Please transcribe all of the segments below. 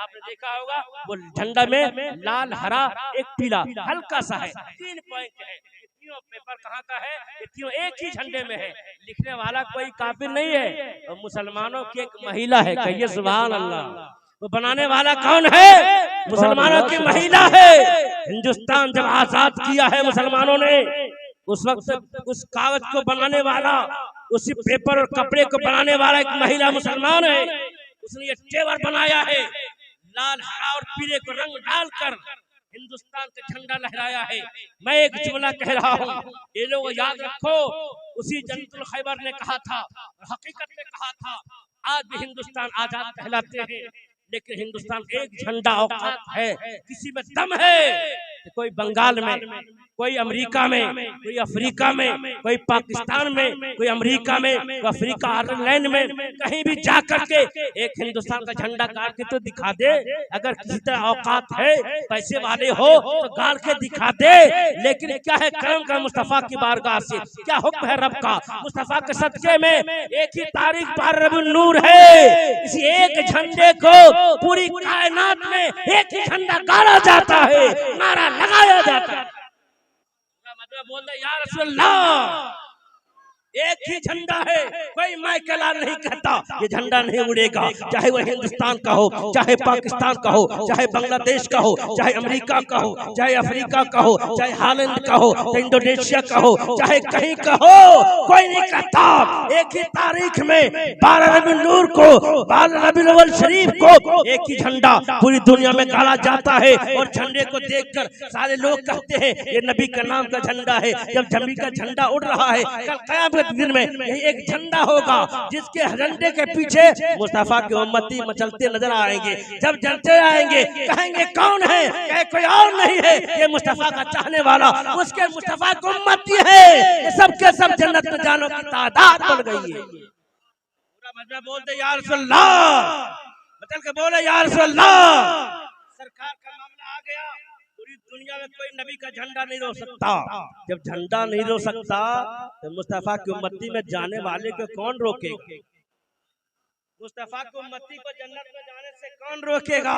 आपने देखा होगा वो झंडा में लाल हरा एक पीला हल्का सा है, 3 पॉइंट है। तीनों पेपर कहाँ का है? ये तीनों एक ही झंडे में है। लिखने वाला कोई काफिर नहीं है, और मुसलमानों की एक महिला है। कहिए सुभान अल्लाह। वो बनाने वाला कौन है? मुसलमानों की महिला है। हिंदुस्तान जब आजाद किया है मुसलमानों ने, उस वक्त उस कागज को बनाने वाला, उसी पेपर और कपड़े को बनाने वाला एक महिला मुसलमान है। उसने ये तेवर बनाया है, लाल हरा और पीले को रंग डालकर हिंदुस्तान का झंडा लहराया है। मैं एक जुमला कह रहा हूँ, ये लोग याद रखो, उसी जन्नतुल खैबर ने कहा था, हकीकत में कहा था, आज भी हिंदुस्तान आजाद कहलाते हैं, लेकिन हिंदुस्तान एक झंडा औकात है। किसी में दम है, कोई बंगाल में, कोई अमेरिका में, कोई अफ्रीका में, कोई पाकिस्तान में, कोई अमेरिका में, कोई अफ्रीका आयरलैंड में, कहीं भी जाकर के एक हिंदुस्तान का झंडा गाड़ के तो दिखा दे। अगर किसी तरह औकात है, पैसे वाले हो तो गाड़ के दिखा दे। लेकिन क्या है करम का मुस्तफा की बारगाह से, क्या हुक्म है रब का, मुस्तफा के सदके में एक ही तारीख 12 रबीउल नूर है। इसी एक झंडे को पूरी कायनात में एक ही झंडा गाड़ा जाता है, नारा लगाया जाता है। मतलब बोल दे या रसूल अल्लाह, एक ही झंडा है, कोई माइकलाल नहीं कहता ये झंडा नहीं उड़ेगा। चाहे वह हिंदुस्तान का हो, चाहे पाकिस्तान का हो, चाहे बांग्लादेश का हो, चाहे अमेरिका का हो, चाहे अफ्रीका का हो, चाहे हॉलैंड का हो, चाहे इंडोनेशिया का हो, चाहे कहीं का हो, कोई नहीं कहता। एक ही तारीख में 12 रबीउल नूर को, 12 रबीउल अव्वल शरीफ को एक ही झंडा पूरी दुनिया में गाड़ा जाता है। और झंडे को देखकर सारे लोग कहते हैं ये नबी का नाम का झंडा है। जब नबी का झंडा उड़ रहा है, कल क़यामत दिन में यही एक झंडा होगा जिसके झंडे के पीछे मुस्तफा के उम्मती मचलते नजर आएंगे। जब चलते आएंगे कहेंगे कौन है? कहे कोई और नहीं है, ये मुस्तफा का चाहने वाला, उसके मुस्तफा के उम्मती है। ये सब के सब जन्नत में जाने की तादाद बढ़ गई है। पूरा मजमा बोलते या रसूल अल्लाह, बचल के बोले या रसूल अल्लाह। सरकार का मामला आ गया, पूरी दुनिया में कोई नबी का झंडा नहीं रोक सकता। जब झंडा नहीं रोक सकता तो मुस्तफा की उम्मती में जाने वाले को कौन रोकेगा? मुस्तफा की उम्मती को जन्नत में जाने से कौन रोकेगा?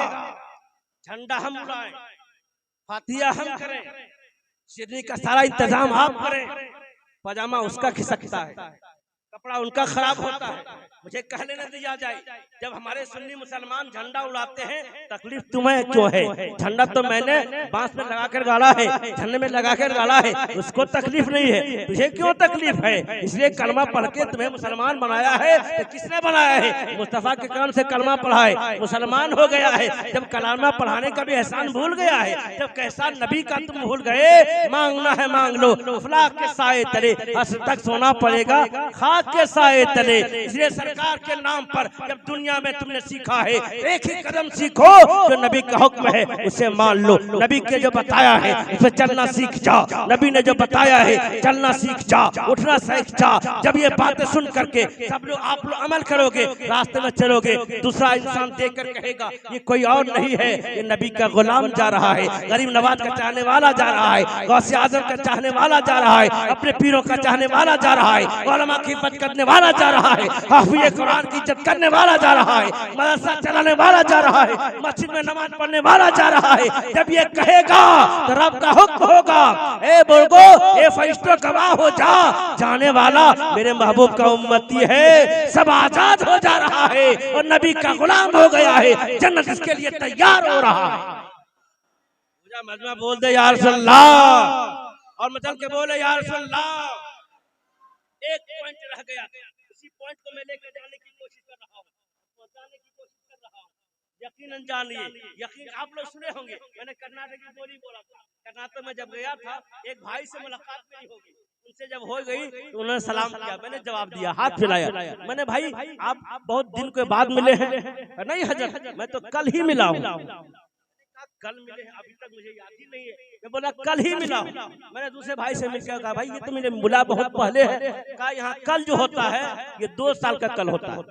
झंडा हम उड़ाएं, फातिया हम करें, सिरनी का सारा इंतजाम आप करें, पजामा उसका खिसकता है, कपड़ा उनका खराब होता है, मुझे कहने न दिया जाए। जब हमारे सुन्नी मुसलमान झंडा उड़ाते हैं, तकलीफ तुम्हें क्यों है? झंडा तो मैंने बांस में लगाकर गाड़ा है, झंडे में लगाकर गाड़ा है, उसको तकलीफ नहीं है, तुझे क्यों तकलीफ है? इसलिए कलमा पढ़ के तुम्हें मुसलमान बनाया है। तो किसने बनाया है? मुस्तफा के काम से कलमा पढ़ाए मुसलमान हो गया है। जब कलमा पढ़ाने का भी एहसान भूल गया है, जब कैसा नबी का तुम भूल गए, मांगना है मांग लो, अफलाक के साए तले असर तक सोना पड़ेगा, खाक के साए तले। इसलिए सरकार के नाम पर जब दुनिया में तुमने सीखा है, एक ही कदम सीखो, जो नबी का हुक्म है उसे मान लो। नबी के जो बताया है उसे चलना सीख जा। नबी ने जो बताया है चलना सीख जा, उठना सीख जा। जब ये बातें सुन करके सब लोग आप लोग अमल करोगे, रास्ते में चलोगे, दूसरा इंसान देख कर कहेगा ये कोई और नहीं है, ये नबी का गुलाम जा रहा है, गरीब नवाज का चाहने वाला जा रहा है, गौसे आजम का चाहने वाला जा रहा है, अपने पीरों का चाहने वाला जा रहा है, उलमा की इज्जत करने वाला जा रहा है, हाफिज़ कुरान की इज्जत करने वाला जा रहा है, मदरसा चलाने वाला जा रहा है, मस्जिद में नमाज पढ़ने वाला जा रहा है। जब ये कहेगा तो रब का हुक्म होगा, ए बोलो ए फरिश्तों गवाह हो जा, जाने वाला मेरे महबूब का उम्मती है, सब आजाद हो जा रहा है और नबी का गुलाम हो गया है, जन्नत इसके लिए तैयार हो रहा है। मजमा बोल दे या रसूल अल्लाह, और मचल के बोले या रसूल अल्लाह। एक पॉइंट रह गया, इसी पॉइंट को मैं लेकर जाने की कोशिश कर रहा हूँ, पहुंचाने की कोशिश कर रहा हूँ। यकीनन जानिए, यकीन आप लोग सुने होंगे, मैंने कर्नाटक की बोली बोला था। कर्नाटक में जब गया था, एक भाई से मुलाकात मेरी हो गई, उनसे जब हो गई तो उन्होंने सलाम किया, मैंने जवाब दिया, हाथ फैलाया। मैंने भाई आप बहुत दिन के बाद मिले हैं? नहीं हजरत, मैं तो कल ही मिला हूँ। कल मिले हैं? अभी तक मुझे याद ही नहीं है। मैं बोला कल ही मिला हूँ। मैंने दूसरे भाई से मिलकर कहा भाई ये तो मुझे मिला बहुत पहले है। कहा यहाँ कल जो होता है ये 2 साल का कल होता है।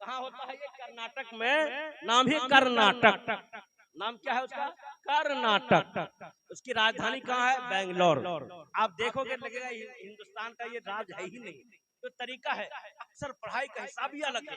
कहाँ होता है? ये कर्नाटक में, नाम ही कर्नाटक। नाम क्या है उसका? कर्नाटक। उसकी राजधानी कहाँ है? बेंगलोर। आप देखोगे लगेगा हिंदुस्तान का ये राज है ही नहीं। जो तरीका है, अक्सर पढ़ाई का हिसाब ही अलग है।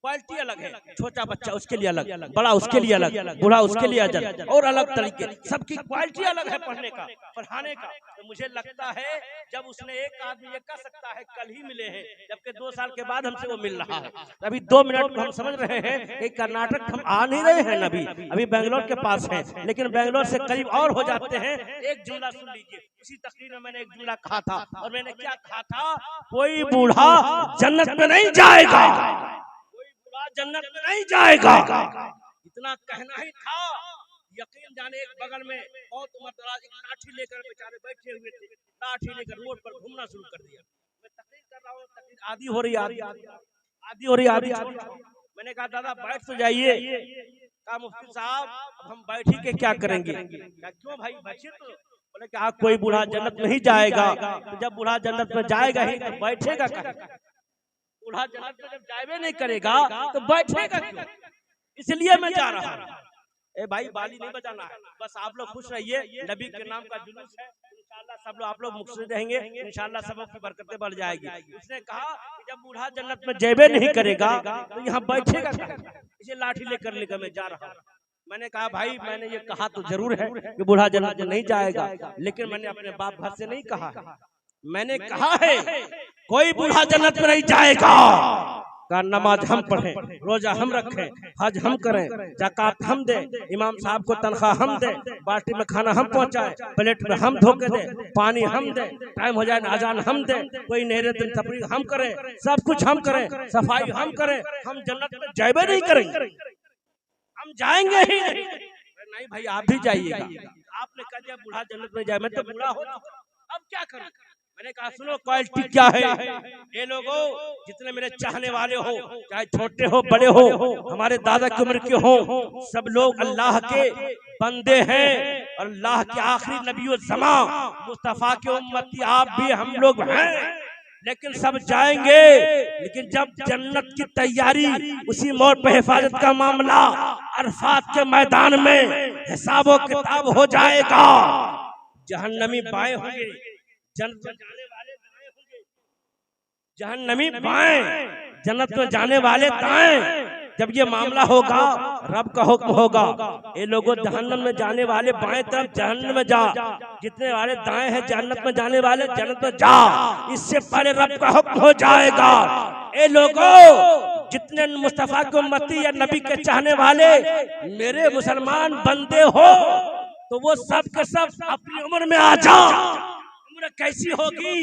क्वालिटी अलग है, छोटा बच्चा उसके लिए अलग, बड़ा उसके लिए अलग, बूढ़ा उसके लिए अलग, और अलग तरीके, सबकी क्वालिटी अलग है पढ़ने का, पढ़ाने का। तो मुझे लगता है जब उसने एक आदमी ये कह सकता है कल ही मिले हैं, जबकि 2 साल के बाद हमसे वो मिल रहा है। अभी 2 मिनट को हम समझ रहे हैं कि कर्नाटक हम आ नहीं रहे हैं, अभी बेंगलोर के पास है, लेकिन बेंगलोर से करीब और हो जाते हैं। एक जुमला सुन लीजिए, इसी तकरीर में मैंने एक जुमला कहा था, और मैंने क्या कहा था, कोई बूढ़ा जन्नत में नहीं जाएगा, जन्नत में नहीं जाएगा, इतना कहना ही था। यकीन जाने एक बगल में बहुत उम्रदराज एक लाठी लेकर बेचारे बैठे हुए थे, लाठी लेकर रोड पर घूमना शुरू कर दिया। मैं तकरीर कर रहा हूँ, तकरीर आधी हो रही, आधी हो रही, आधी। मैंने कहा दादा बैठ तो जाइए। कहा मुफ्ती साहब अब हम बैठ ही के क्या करेंगे? क्यों भाई बैठिए तो। बोले कि आप कोई बूढ़ा जन्नत में ही जाएगा, तो जब बूढ़ा जन्नत में जाएगा ही तो बैठेगा क्या? बूढ़ा जन्नत में जब जाए नहीं करेगा तो बैठेगा क्यों? इसलिए मैं जा रहा हूँ। ए भाई बाली नहीं बजाना है, बस आप लोग खुश रहिए। नबी के नाम का जुलूस है, इंशाल्लाह सब लोग आप लोग मुक़्सिद रहेंगे, इंशाल्लाह सबों की बरकतें बढ़ जाएगी। उसने कहा कि जब बूढ़ा जन्नत में जेबे नहीं करेगा तो यहाँ बैठेगा क्या? इसे लाठी लेकर मैं जा रहा हूँ। मैंने कहा भाई मैंने ये कहा तो जरूर है कि बूढ़ा जन्नत में नहीं जाएगा, लेकिन मैंने अपने बाप घर से नहीं कहा है। मैंने कहा है कोई बूढ़ा जन्नत में नहीं जाएगा, का नमाज हम पढ़ें, रोजा हम रखें, हज हम करें, ज़कात हम दें, इमाम साहब को तनख्वाह हम दें, बाटी में खाना हम पहुंचाएं, प्लेट में हम धोके दें, पानी हम दें, टाइम हो जाए अजान हम दें, कोई नहरे दिन तफरीक हम करें, सब कुछ हम करें, सफाई हम करें, हम जन्नत में जाएबे नहीं करेंगे, हम जाएंगे ही नहीं। नहीं भाई आप भी जाइएगा। आपने कह दिया बूढ़ा जन्नत में जाए, मैं तो बूढ़ा हो चुका, अब क्या करूं? मैंने कहा सुनो क्वालिटी क्या है। ये लोगों जितने मेरे चाहने वाले हो, चाहे छोटे हो बड़े हो, हमारे दादा की उम्र के हो, सब लोग अल्लाह के बंदे हैं और अल्लाह के आखिरी नबी ज़मा मुस्तफा के उम्मती आप भी हम लोग हैं, लेकिन सब जाएंगे। लेकिन जब जन्नत की तैयारी, उसी मोड़ पे हिफाजत का मामला, अरफात के मैदान में हिसाब किताब हो जाएगा। जहन्नमी बाएं होंगे, जन्नत में जाने वाले दाएं होंगे, जहन्नमी बाएं, जन्नत में जाने वाले दाएं। जब ये मामला होगा रब का हुक्म होगा, ये लोगों जहन्नम में जाने वाले बाएं तरफ जहन्नम में जा, जितने वाले दाएं हैं जन्नत में जाने वाले जन्नत में जा। इससे पहले रब का हुक्म हो जाएगा, ये लोगों जितने मुस्तफा के उम्मती या नबी के चाहने वाले मेरे मुसलमान बंदे हो, तो वो सब के सब अपनी उम्र में आ जा। उम्र कैसी होगी?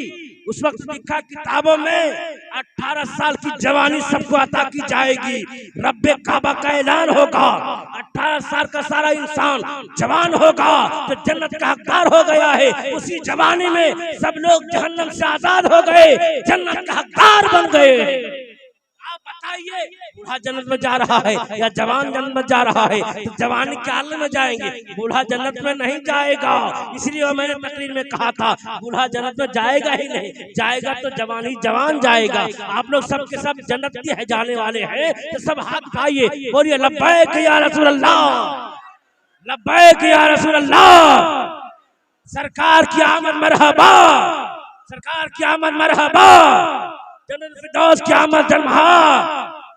उस वक्त लिखा किताबों में 18 साल की जवानी सबको अता की जाएगी। रब्बे काबा का ऐलान होगा, 18 साल का सारा इंसान जवान होगा तो जन्नत का हकदार हो गया है। उसी जवानी में सब लोग जहन्नम से आजाद हो गए, जन्नत का हकदार बन गए। आप बताइए बूढ़ा जन्नत में जा रहा है या जवान जन्नत में जा रहा है? तो जवानी के आलम में जाएंगे, बूढ़ा जन्नत में नहीं जाएगा। इसलिए मैंने तकरीर में कहा था बूढ़ा जन्नत में जाएगा ही नहीं, जाएगा तो जवान ही जवान जाएगा। आप लोग सब के सब जन्नत के है जाने वाले हैं, तो सब हाथ उठाइए, बोलिए लब्बैक या रसूल अल्लाह, लब्बैक या रसूल अल्लाह। सरकार की आमद मरहबा, सरकार की आमद मरहबा, जन्नत फिरदौस की आमद जन्महा।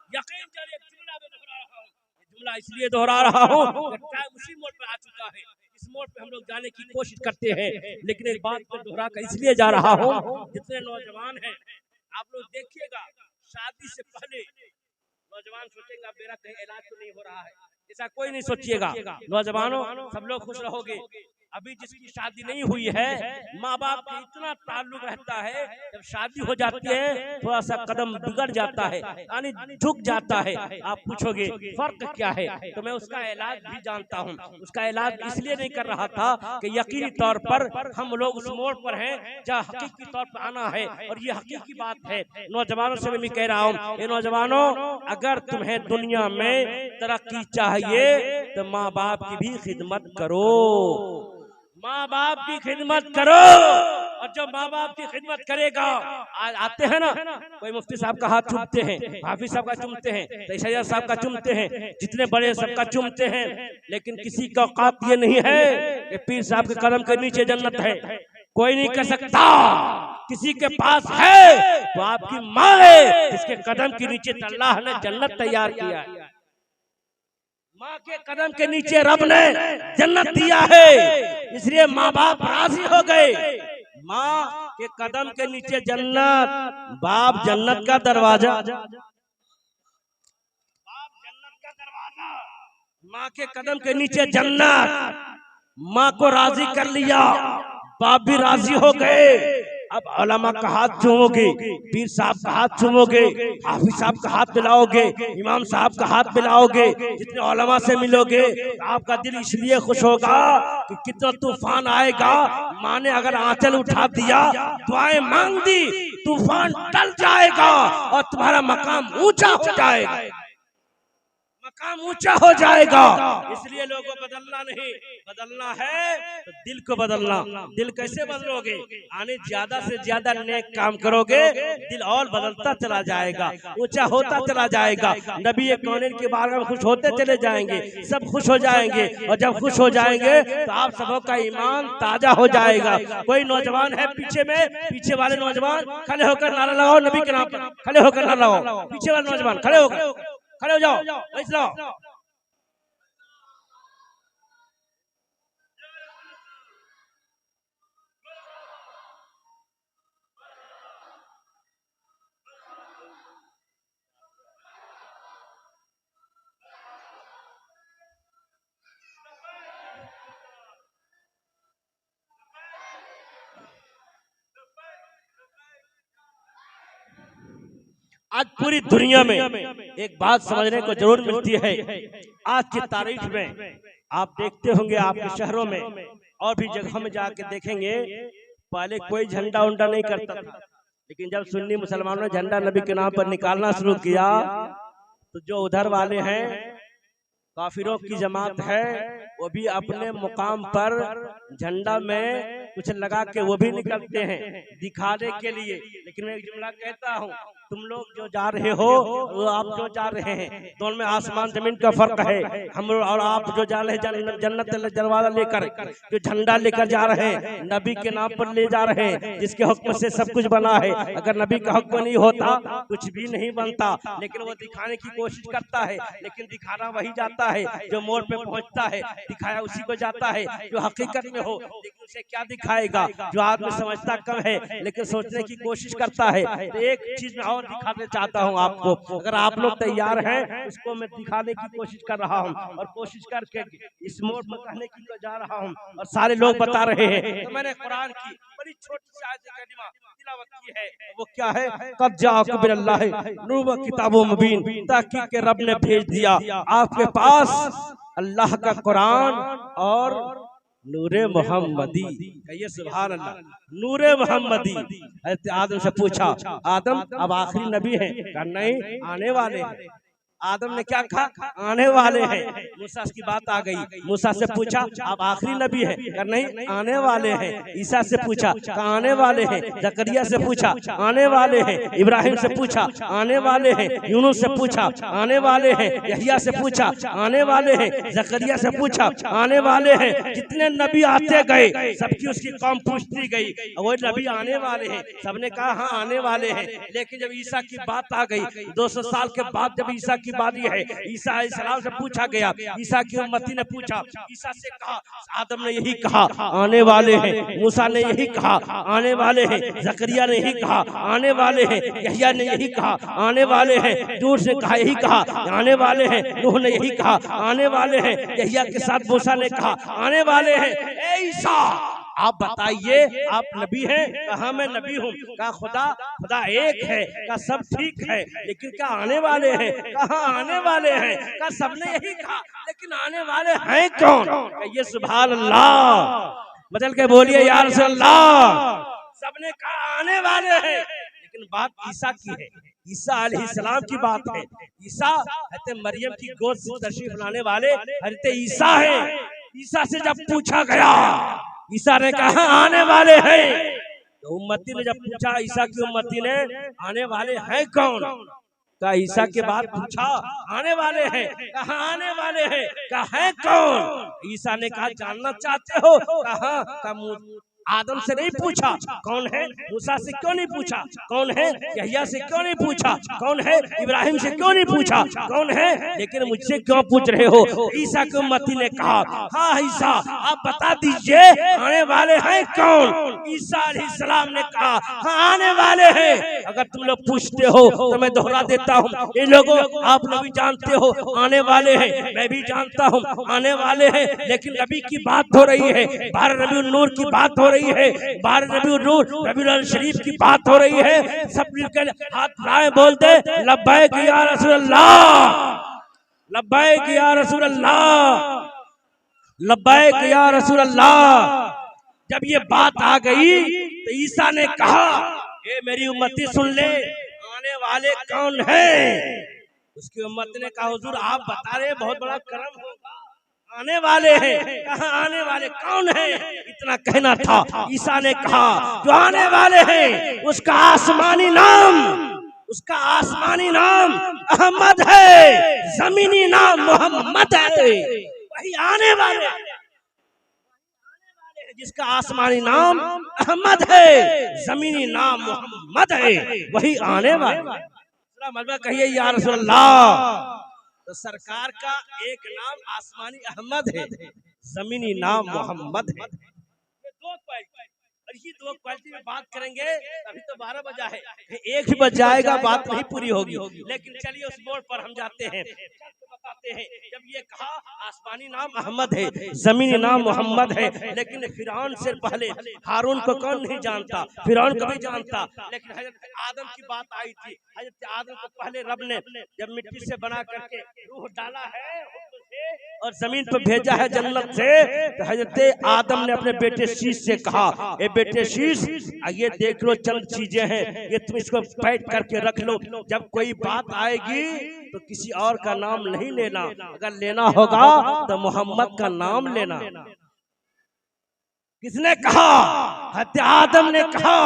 यकीन जानिए जुमला में दोहरा रहा हूँ, जुमला इसलिए दोहरा रहा हूँ टाइम उसी मोड़ पे आ चुका है। इस मोड़ पे हम लोग जाने की कोशिश करते हैं, लेकिन एक बात को दोहरा कर इसलिए जा रहा हूँ, जितने नौजवान हैं आप लोग देखिएगा, शादी से पहले नौजवान सोचेगा मेरा कहीं इलाज तो नहीं हो रहा है, ऐसा कोई नहीं सोचिएगा। नौजवानों सब लोग खुश रहोगे। अभी जिसकी शादी नहीं हुई है, माँ बाप का इतना ताल्लुक रहता है, जब शादी हो जाती है थोड़ा सा कदम बिगड़ जाता है, यानी झुक जाता है। आप पूछोगे फर्क क्या है, तो मैं उसका इलाज भी जानता हूँ। उसका इलाज इसलिए नहीं कर रहा था कि यकीनी तौर पर हम लोग उस मोड़ पर हैं जहाँ हकीकी तौर पर आना है, और ये हकीकी बात है। नौजवानों से मैं कह रहा हूँ, ये नौजवानों अगर तुम्हें दुनिया में तरक्की चाहिए तो माँ बाप की भी खिदमत करो, माँ बाप की खिदमत करो। और जो माँ बाप की खिदमत करेगा, आज आते हैं ना कोई मुफ्ती साहब का हाथ चूमते हैं, हाफिज साहब का चूमते हैं, तैयब साहब का चूमते हैं, जितने बड़े सबका चूमते हैं, लेकिन किसी का औकात ये नहीं है कि पीर साहब के कदम के नीचे जन्नत है। कोई नहीं कर सकता, किसी के पास है तो आपकी माँ है, जिसके कदम के नीचे अल्लाह ने जन्नत तैयार किया है। माँ के कदम के नीचे रब ने जन्नत दिया है, इसलिए माँ बाप राजी हो गए। माँ के कदम के नीचे जन्नत, बाप जन्नत का दरवाजा, माँ के कदम के नीचे जन्नत। माँ को राजी कर लिया, बाप भी राजी हो गए। अब उलमा का हाथ चूमोगे, पीर साहब का हाथ चूमोगे, हाफिज साहब का हाथ मिलाओगे, इमाम साहब का हाथ मिलाओगे, जितने उलमा से मिलोगे तो आपका दिल इसलिए खुश होगा कि कितना तूफान आएगा। माँ ने अगर आंचल उठा दिया, दुआएं मांग दी, तूफान टल जाएगा और तुम्हारा मकाम ऊंचा हो जाएगा, मकाम ऊंचा हो जाएगा। इसलिए लोगों को बदलना नहीं, बदलना है तो दिल को बदलना। दिल कैसे बदलोगे? आने ज्यादा से ज्यादा नेक काम करोगे, दिल और बदलता चला जाएगा, ऊंचा होता चला जाएगा। नबी कौनैन के बारे में खुश होते चले जाएंगे, सब खुश हो जाएंगे, और जब खुश हो जाएंगे तो आप सबों का ईमान ताजा हो जाएगा। कोई नौजवान है पीछे में, पीछे वाले नौजवान खड़े होकर नारा लगाओ, नबी के नाम पर खड़े होकर नारा लगाओ। पीछे वाले नौजवान खड़े होकर, खड़े हो जाओ, बैठ जाओ। आज पूरी दुनिया में एक बात समझने को जरूर मिलती है। आज की तारीख में आप देखते होंगे, आपके शहरों में और भी जगहों में जाके देखेंगे, पहले कोई झंडा उंडा नहीं करता था, लेकिन जब सुन्नी मुसलमानों ने झंडा नबी के नाम पर निकालना शुरू किया तो जो उधर वाले हैं, काफिरों की जमात है, वो भी अपने मुकाम पर झंडा में कुछ लगा के वो भी निकलते हैं दिखाने के लिए। लेकिन मैं एक जुमला कहता हूँ, तुम लोग जो जा रहे हो, वो आप जो जा रहे हैं, दोनों में आसमान जमीन का फर्क है। हम और आप जो जा रहे हैं जन्नत दरवाजा लेकर, जो झंडा लेकर जा रहे हैं, नबी के नाम पर ले जा रहे हैं, जिसके हुक्म से सब कुछ बना है। अगर नबी का हुक्म नहीं होता कुछ भी नहीं बनता। लेकिन वो दिखाने की कोशिश करता है, लेकिन दिखाना वही जाता है जो मोड़ पे पहुंचता है, दिखाया उसी को जाता है जो हकीकत में हो। लेकिन उसे क्या दिखाएगा? जो आदमी समझता कम है लेकिन सोचने की कोशिश करता है। तो एक चीज में और दिखाने चाहता हूं आपको, अगर आप लोग तैयार हैं, इसको मैं दिखाने की कोशिश कर रहा हूं, और कोशिश करके इस मोड़ पर कहने की तो जा रहा हूं, और सारे लोग बता रहे हैं। तो मैंने कुरान की बड़ी छोटी सी आयत करीमा तिलावत की है, वो क्या है? कद जाअकुम बिल्लाह नूर व किताबुम मुबीन, ताकि के रब ने भेज दिया आपके पास अल्लाह का कुरान और नूरे मोहम्मदी। कहिए सुभान अल्लाह, नूरे मोहम्मदी। आदम से पूछा, आदम अब आखिरी नबी है? कहा नहीं, आने वाले हैं। आदम ने क्या कहा? आने वाले हैं। मूसा की बात आ गई, मूसा से पूछा आप आखिरी नबी है? कहा नहीं, आने वाले हैं। ईसा से पूछा, कहा आने वाले हैं। जकरिया से पूछा, आने वाले हैं। इब्राहिम से पूछा, आने वाले हैं। यूनुस से पूछा, आने वाले हैं। यहिया से पूछा, आने वाले हैं। जकरिया से पूछा, आने वाले हैं। जितने नबी आते गए सबकी उसकी कौम पूछती गई, वो नबी आने वाले हैं। सबने कहा हाँ आने वाले हैं। लेकिन जब ईसा की बात आ गई, 200 साल के बाद जब ईसा की बारी है, ईसा अलैहिस्सलाम से पूछा गया, ईसा की उम्मती ने पूछा, ईसा से कहा, आदम ने यही कहा आने वाले हैं, मूसा ने यही कहा आने वाले हैं, जकरिया ने यही कहा आने वाले हैं, यहिया ने यही कहा आने वाले हैं, यूनुस ने कहा यही कहा आने वाले हैं, नूह ने यही कहा आने वाले हैं, यहिया के साथ मूसा ने कहा आने वाले हैं। ए ईसा आप बताइए आप नबी हैं? कहा मैं नबी हूँ। कहा खुदा एक है। कहा सब ठीक है, लेकिन क्या आने वाले हैं? कहा आने वाले हैं। कहा सबने यही कहा, लेकिन आने वाले हैं कौन? ये सुभान अल्लाह, बदल के बोलिए या रसूल अल्लाह। सबने कहा आने वाले हैं, लेकिन बात ईसा की है, ईसा अलैहिस्सलाम की बात है। ईसा हज़रत मरियम की गोद से तशरीफ लाने वाले हज़रत ईसा है। ईसा से जब पूछा गया, ईसा ने कहा आने वाले हैं। तो उम्मती ने जब पूछा, ईसा की उम्मती ने, आने वाले हैं कौन? कहा ईसा के बाद पूछा आने वाले हैं। कहा आने वाले हैं। कहा है कौन? ईसा ने कहा जानना चाहते हो? कहा आदम से नहीं पूछा कौन है, मूसा से क्यों नहीं पूछा कौन है, यहया से क्यों नहीं पूछा कौन है, इब्राहिम से क्यों नहीं पूछा कौन है, लेकिन मुझसे क्यों पूछ रहे हो। ईसा की उम्मती ने कहा, हाँ ईसा आप बता दीजिए आने वाले हैं कौन। ईसा अलैहिस्सलाम ने कहा, हाँ आने वाले हैं। अगर तुम लोग पूछते हो तो मैं दोहरा देता हूँ, ये लोगों आप लोग भी जानते हो आने वाले हैं, मैं भी जानता हूँ आने वाले हैं, लेकिन नबी की बात हो रही है, 12 रबीउल नूर की बात हो रही है, 12 रबीउल नूर रबीउल शरीफ की बात हो रही है। सब मिलकर हाथ उठाए बोलते लब्बैक या रसूल अल्लाह, लब्बैक या रसूल अल्लाह, लब्बैक या रसूल अल्लाह। जब ये बात आ गई तो ईसा ने कहा, ये मेरी उम्मती सुन ले, आने वाले कौन है। उसकी उम्मत ने कहा, हुजूर आप बता रहे बहुत बड़ा करम होगा, आने वाले हैं, कहाँ आने वाले कौन है, इतना कहना था। ईसा ने कहा जो आने वाले हैं उसका आसमानी नाम, उसका आसमानी नाम अहमद है, जमीनी नाम मोहम्मद है। वही आने वाले जिसका आसमानी नाम अहमद है, जमीनी नाम मोहम्मद है, वही आने वाले। मलबा कहिए या रसूल अल्लाह। तो सरकार का एक नाम आसमानी अहमद है, जमीनी नाम मोहम्मद है। ये दो क्वालिटी, और ये दो क्वालिटी में बात करेंगे अभी तो 12 बजा है, एक ही बज जाएगा बात नहीं पूरी होगी। लेकिन चलिए उस मोड़ पर हम जाते हैं, बताते हैं। जब ये कहा आसमानी नाम अहमद है, जमीनी नाम मोहम्मद है, लेकिन फिरौन से पहले हारून को कौन नहीं जानता, फिरौन को भी जानता, लेकिन हजरत आदम की बात आई थी। हजरत आदम को पहले रब ने जब मिट्टी से बना करके रूह डाला है और जमीन पर भेजा है जन्नत से, तो हजरत आदम ने अपने बेटे शीश से कहा, ए बेटे शीश ये देख लो चंद चीजें हैं, ये तुम इसको पैक करके रख लो, जब कोई बात आएगी तो किसी और का नाम नहीं लेना, अगर लेना होगा तो मोहम्मद का नाम लेना। किसने कहा? हजरत आदम ने कहा,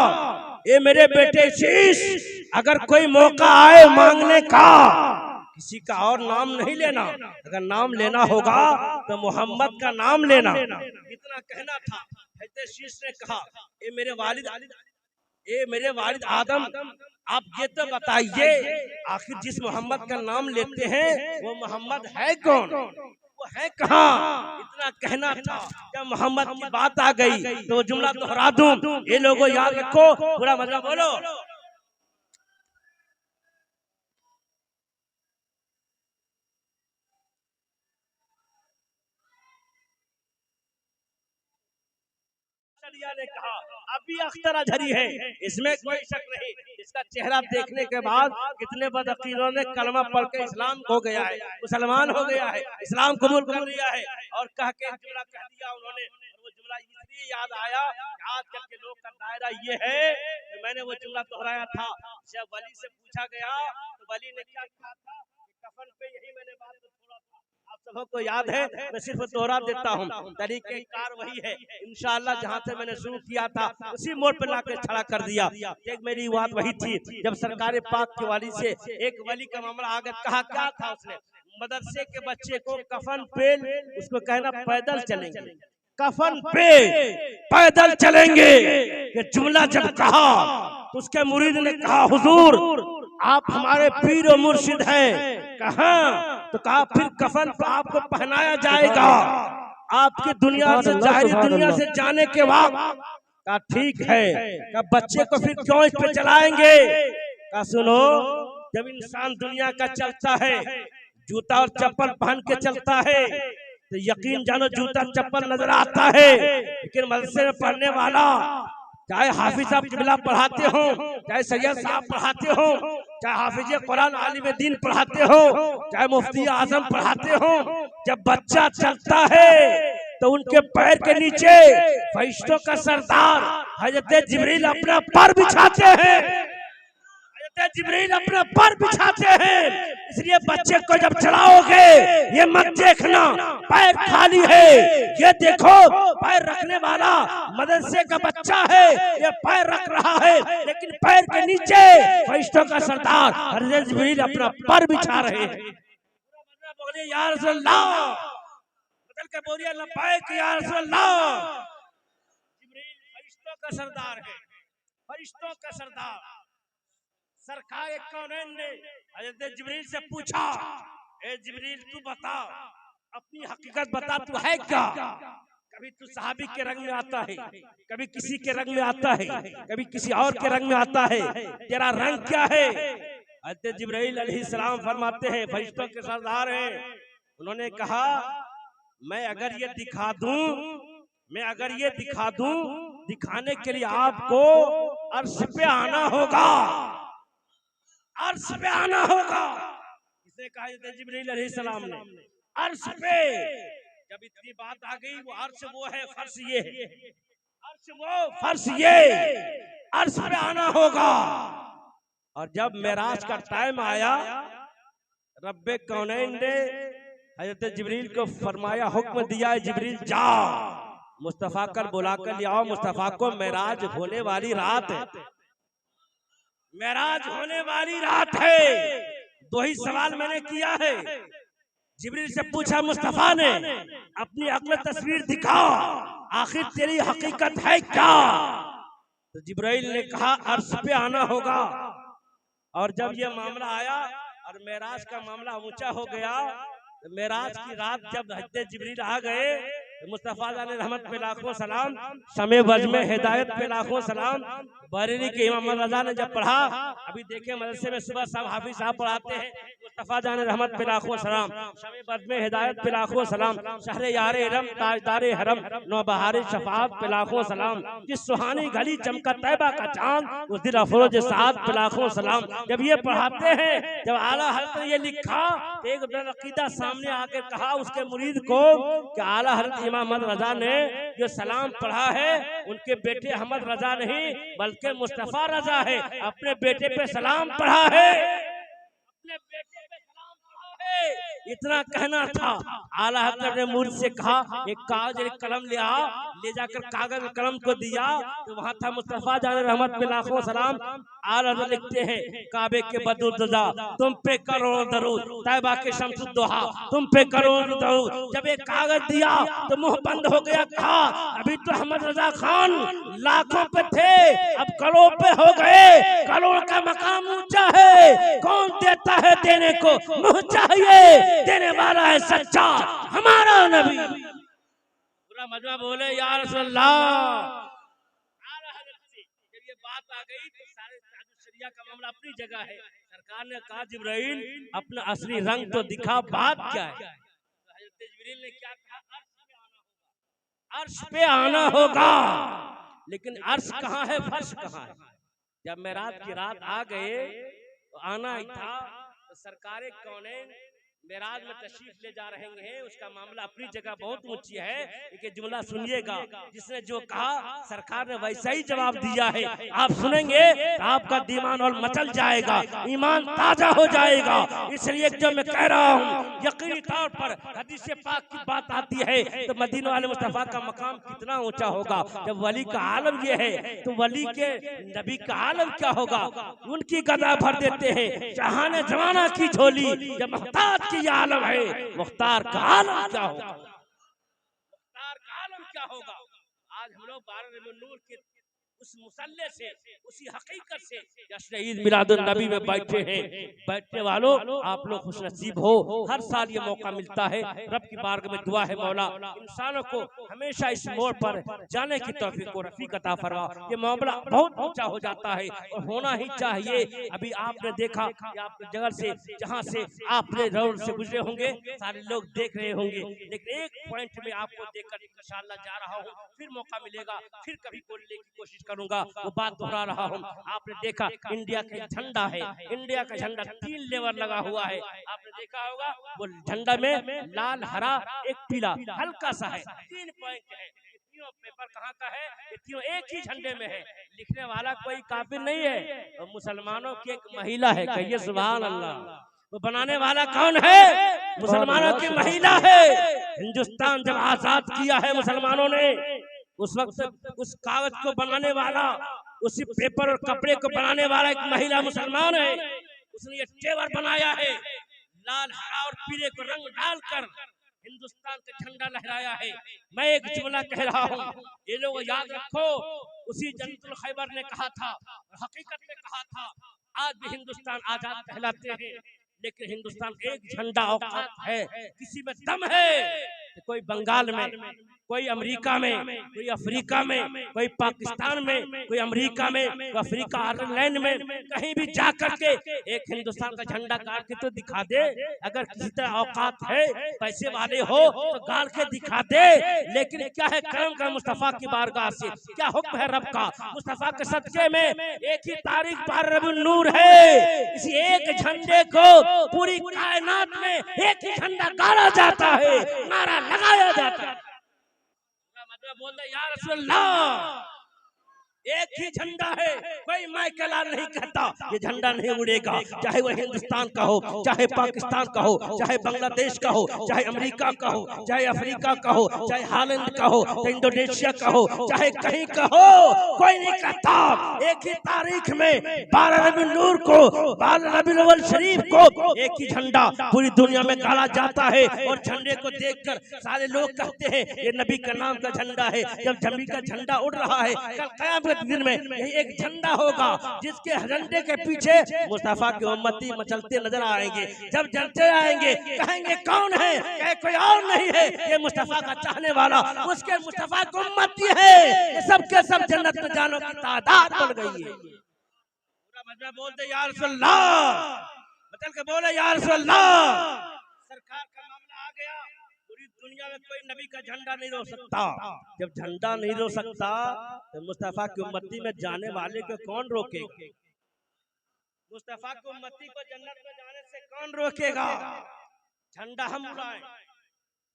ये मेरे बेटे शीश अगर कोई मौका आए मांगने का, किसी का और नाम नहीं लेना, अगर नाम लेना होगा तो मोहम्मद का नाम लेना। इतना कहना था। हजरत शीश ने कहा, ये मेरे वालिद आदम आप ये तो बताइए आखिर जिस मोहम्मद का नाम लेते हैं वो मोहम्मद है कौन, वो है कहाँ। इतना कहना था। जब मोहम्मद की बात आ गई तो वो जुमला दोहरा दूं, ये लोगों याद रखो, पूरा मतलब बोलो। ने कहा अभी अख्तर अजहरी है, इसमें कोई शक नहीं। इसका चेहरा देखने के बाद कितने बदअकीदों ने कलमा पढ़ के इस्लाम हो गया है, मुसलमान हो गया है, इस्लाम कबूल कर लिया है, और कह के जुमला कह दिया उन्होंने। वो जुमला इसलिए याद आया, आजकल के लोग का दायरा ये है कि मैंने वो जुमला दोहराया था। जब वली से पूछा गया तो वली ने क्या कहा था, कफन पे यही मैंने बात थोड़ा था, आप सबको याद है, मैं सिर्फ दोहरा देता हूँ। तरीक़ेकार वही है इंशाअल्लाह, जहाँ से मैंने शुरू किया था उसी मोड़ पर लाकर खड़ा कर दिया। एक मेरी बात वही थी, जब सरकार पाक के वाली से एक वली का मामला आ गया, कहा क्या था उसने, मदरसे के बच्चे को कफन पे उसको कहना पैदल चलेंगे, कफन पे पैदल चलेंगे। ये जुमला जब कहा तो उसके मुरीद ने कहा, हुजूर आप हमारे पीर और मुर्शिद हैं। कहा तो कहा फिर कफन तो आपको पहनाया जाएगा आपकी दुनिया से, जाहिर दुनिया से जाने के बाद। कहा ठीक है। कहा बच्चे को फिर क्यों इस पे चलाएंगे। कहा सुनो, जब इंसान दुनिया का चलता है जूता और चप्पल पहन के चलता है तो यकीन जानो जूता चप्पल नजर आता है, लेकिन मदरसे में पढ़ने वाला, चाहे हाफिज साहब किबला पढ़ाते हो, चाहे सैयद साहब पढ़ाते हो, चाहे हाफिज कुरान आलिम दीन पढ़ाते हो, चाहे मुफ्ती आजम पढ़ाते हो, जब बच्चा चलता है तो उनके पैर के नीचे फरिश्तों का सरदार हजरत जिब्रील अपना पर बिछाते हैं, हजरत जिब्रील अपना पर बिछाते हैं। इसलिए बच्चे को जब चलाओगे ये मत देखना पैर खाली है, ये देखो पैर रखने वाला मदरसे का बच्चा है, ये पैर रख रहा है, लेकिन पैर के नीचे फरिश्तों का सरदार हजरत जिब्रील अपना पर बिछा रहे हैं। बोलिए या रसूल अल्लाह, बदल के बोलिए लब्बैक या रसूल अल्लाह। जिब्रील फरिश्तों का सरदार है, फरिश्तों का सरदार। सरकार कौनैन ने हजरत जिब्रील से पूछा, ए जिब्रील तू बता, अपनी हकीकत बता, तू है क्या? कभी तू सहाबी के रंग में आता है, कभी किसी के रंग में आता है, कभी किसी और के रंग में आता है, तेरा रंग क्या है? हजरत जिब्रील अलैहिस्सलाम फरमाते हैं, फरिश्तों के सरदार हैं, उन्होंने कहा मैं अगर ये दिखा दूं, दिखाने के लिए आपको अर्श पे आना होगा, अर्श पे आना होगा। किसने कहा? जिब्रील अलैहिस्सलाम ने। अर्श पे जब इतनी बात आ गई, वो अर्श वो है, फर्श ये है, अर्श वो, फर्श ये, अर्श पे आना होगा। और जब मेराज का टाइम आया, रब्बे कौनैन ने हजरत जिब्रील को फरमाया, हुक्म दिया, जिब्रील जा मुस्तफा कर बुला कर ले आओ, मुस्तफा को मेराज होने वाली रात है, मेराज होने वाली रात है। दो ही सवाल मैंने किया है। जिब्रील से पूछा मुस्तफा ने, अपनी अक्ल तस्वीर दिखा, आखिर तेरी हकीकत है क्या? तो जिब्रील ने कहा अर्श पे आना होगा। और जब ये मामला आया और मेराज का मामला ऊंचा हो गया, तो मेराज की रात जब हजरत जिब्रील आ गए, मुस्तफा जाने रहमत पे लाखों सलाम, समय वज में हिदायत पे लाखों सलाम, बरेली के इमाम रजा ने जब पढ़ा, अभी देखे मदरसे में सुबह सब हाफिज साहब पढ़ाते हैं, मुस्तफा जाने रहमत पे लाखों सलाम, समय वज में हिदायत पे लाखों सलाम, शहरे यारे हरम ताजदारे हरम, नौबहारे शफाअत पे लाखों सलाम, जिस सुहानी घड़ी चमका तैबा का चांद, उस दिन अफरोज साद पे लाखों सलाम। जब ये पढ़ाते हैं, जब आला हज़रत ने ये लिखा, एक अकीदा सामने आकर कहा उसके मुरीद को कि आला हज़रत इमाम अहमद रजा ने जो सलाम पढ़ा है, उनके बेटे अहमद रजा नहीं बल्कि मुस्तफा रजा है, अपने बेटे पे सलाम पढ़ा है, अपने बेटे पे सलाम पढ़ा है। इतना कहना था। आला हज़रत ने मुरीद से कहा, एक कागज एक कलम ले आ, ले जाकर कागज कलम को दिया, तो वहां था मुस्तफा जाने रहमत पे लाखों सलाम। आला हज़रत लिखते हैं, काबे के बदुर्दजा तुम पे करोड़ दरूद, तैबा के शम्सुद्दोहा तुम पे करोड़ दरूद। जब एक कागज दिया तो मुंह बंद हो गया, कहा अभी तो अहमद रजा खान लाखों पे थे, अब करोड़ पे हो गए, करोड़ का मकाम ऊंचा है, कौन देता है देने को मुंह चाहिए, देने वाला है सच्चा हमारा नबी। पूरा मजमा बोले या रसूलल्लाह। जब ये बात आ गई तो सारे शरिया का मामला अपनी जगह है। सरकार ने कहा जिब्राइल अपना असली रंग तो दिखा, बात क्या है? तो हज़रत जिब्रील ने क्या कहा? अर्श पे आना होगा। लेकिन अर्श कहाँ है, फर्श कहाँ है? जब मेराज की रात आ गए तो आना ही था। तो सरकारें कौनैन मेराज में तशरीफ ले जा रहे हैं, उसका मामला अपनी जगह बहुत ऊंची है। लेकिन जुमला सुनिएगा, जिसने जो कहा सरकार ने वैसा ही जवाब दिया है। आप सुनेंगे तो आपका दीवान और मचल जाएगा, ईमान ताजा हो जाएगा। इसलिए जो मैं कह रहा हूँ, यकीनी तौर पर हदीस पाक की बात आती है तो मदीना वाले मुस्तफा का मकाम कितना ऊंचा होगा। जब वली का आलम ये है तो वली के नबी का आलम क्या होगा? उनकी गदा भर देते हैं जहाने जमाना की झोली। जब मुख्तार की आलम है, मुख्तार का आलम क्या होगा? मुख्तार का आलम क्या होगा? आज हम लोग 12 रबीउल नूर के उस मुसल्ले से, उसी हकीकत से जश्न ईद मिलादुन नबी में बैठे हैं। बैठने वालों आप लोग खुशनसीब हो, हर साल ये मौका मिलता है। रब की बारगाह में दुआ है, मौला इंसानों को हमेशा इस मोड़ पर जाने की तौफीक को रफीक अता फरमा। ये मामला बहुत ऊंचा हो जाता है और होना ही चाहिए। अभी आपने देखा कि आपके जगह से, जहाँ से आपने रोड से गुजरे होंगे, सारे लोग देख रहे होंगे। लेकिन एक पॉइंट में आपको देखकर इंशाअल्लाह जा रहा हूँ, फिर मौका मिलेगा फिर कभी बोलने की कोशिश करूंगा। वो बात दोहरा रहा हूँ। आपने देखा इंडिया का झंडा है, इंडिया का झंडा 3 लेवल लगा हुआ है। आपने देखा होगा वो झंडा में लाल, हरा, एक पीला हल्का सा है, 3 पॉइंट है। तीनों पेपर कहाँ का है? ये तीनों एक ही झंडे में है। लिखने वाला कोई काफिर नहीं है, तो मुसलमानों की एक महिला है। कहिए सुभान अल्लाह। वो बनाने वाला कौन है? मुसलमानों की महिला है। हिंदुस्तान जब आजाद किया है मुसलमानों ने, उस वक्त उस कागज को बनाने वाला, उसी पेपर और कपड़े को बनाने वाला एक महिला मुसलमान है। उसने ये तेवर बनाया है, लाल, हरा और पीले को रंग डालकर हिंदुस्तान का झंडा लहराया है। मैं एक जुमला कह रहा हूँ, ये लोग याद रखो, उसी जन्नतुल खैबर ने कहा था, हकीकत में कहा था, आज भी हिंदुस्तान आजाद कहलाते हैं, लेकिन हिंदुस्तान एक झंडा औकात है, किसी में दम है कि कोई बंगाल में, कोई अमेरिका में, कोई अफ्रीका में, कोई पाकिस्तान में, कोई अमेरिका में, कोई अफ्रीका आयरलैंड में, कहीं भी जाकर के एक हिंदुस्तान का झंडा गाड़ के तो दिखा दे। अगर किसी तरह औकात है, पैसे वाले हो तो गाड़ के दिखा दे। लेकिन क्या है करम का मुस्तफा की बारगाह से, क्या हुक्म है रब का, मुस्तफा के सदके में एक ही तारीख 12 रबीउल नूर है। इसी एक झंडे को पूरी कायनात में एक ही झंडा गाड़ा जाता है, नारा लगाया जाता है। मतलब बोल दे या रसूल अल्लाह, एक ही झंडा है, कोई माइकलाल नहीं कहता ये झंडा नहीं उड़ेगा, चाहे वो हिंदुस्तान का हो, चाहे पाकिस्तान का हो, चाहे बांग्लादेश का हो, चाहे अमेरिका का हो, चाहे अफ्रीका का हो, चाहे हॉलैंड का हो, चाहे इंडोनेशिया का हो, चाहे कहीं का हो, कोई नहीं कहता। एक ही तारीख में 12 रबीउल नूर को, 12 रबीउल अव्वल शरीफ को एक ही झंडा पूरी दुनिया में गाड़ा जाता है। और झंडे को देखकर सारे लोग कहते हैं ये नबी का नाम का झंडा है। जब नबी का झंडा उड़ रहा है, कल क़यामत दिन में यही एक झंडा होगा जिसके झंडे के पीछे मुस्तफा के उम्मती मचलते नजर आएंगे। जब चलते आएंगे कहेंगे कौन है, कहे कोई और नहीं है, ये मुस्तफा का चाहने वाला, उसके मुस्तफा के उम्मती है। ये सब के सब जन्नत में जाने की तादाद बढ़ गई है। पूरा बोलते या रसूल अल्लाह, मतलब के बोले या रसूल अल्लाह। सरकार का मामला आ गया, पूरी दुनिया में कोई नबी का झंडा नहीं रोक सकता। जब झंडा नहीं रोक सकता तो मुस्तफा की उम्मती में जाने वाले को कौन रोकेगा? मुस्तफा की उम्मती को जन्नत में जाने से कौन रोकेगा? झंडा हम उड़ाएं,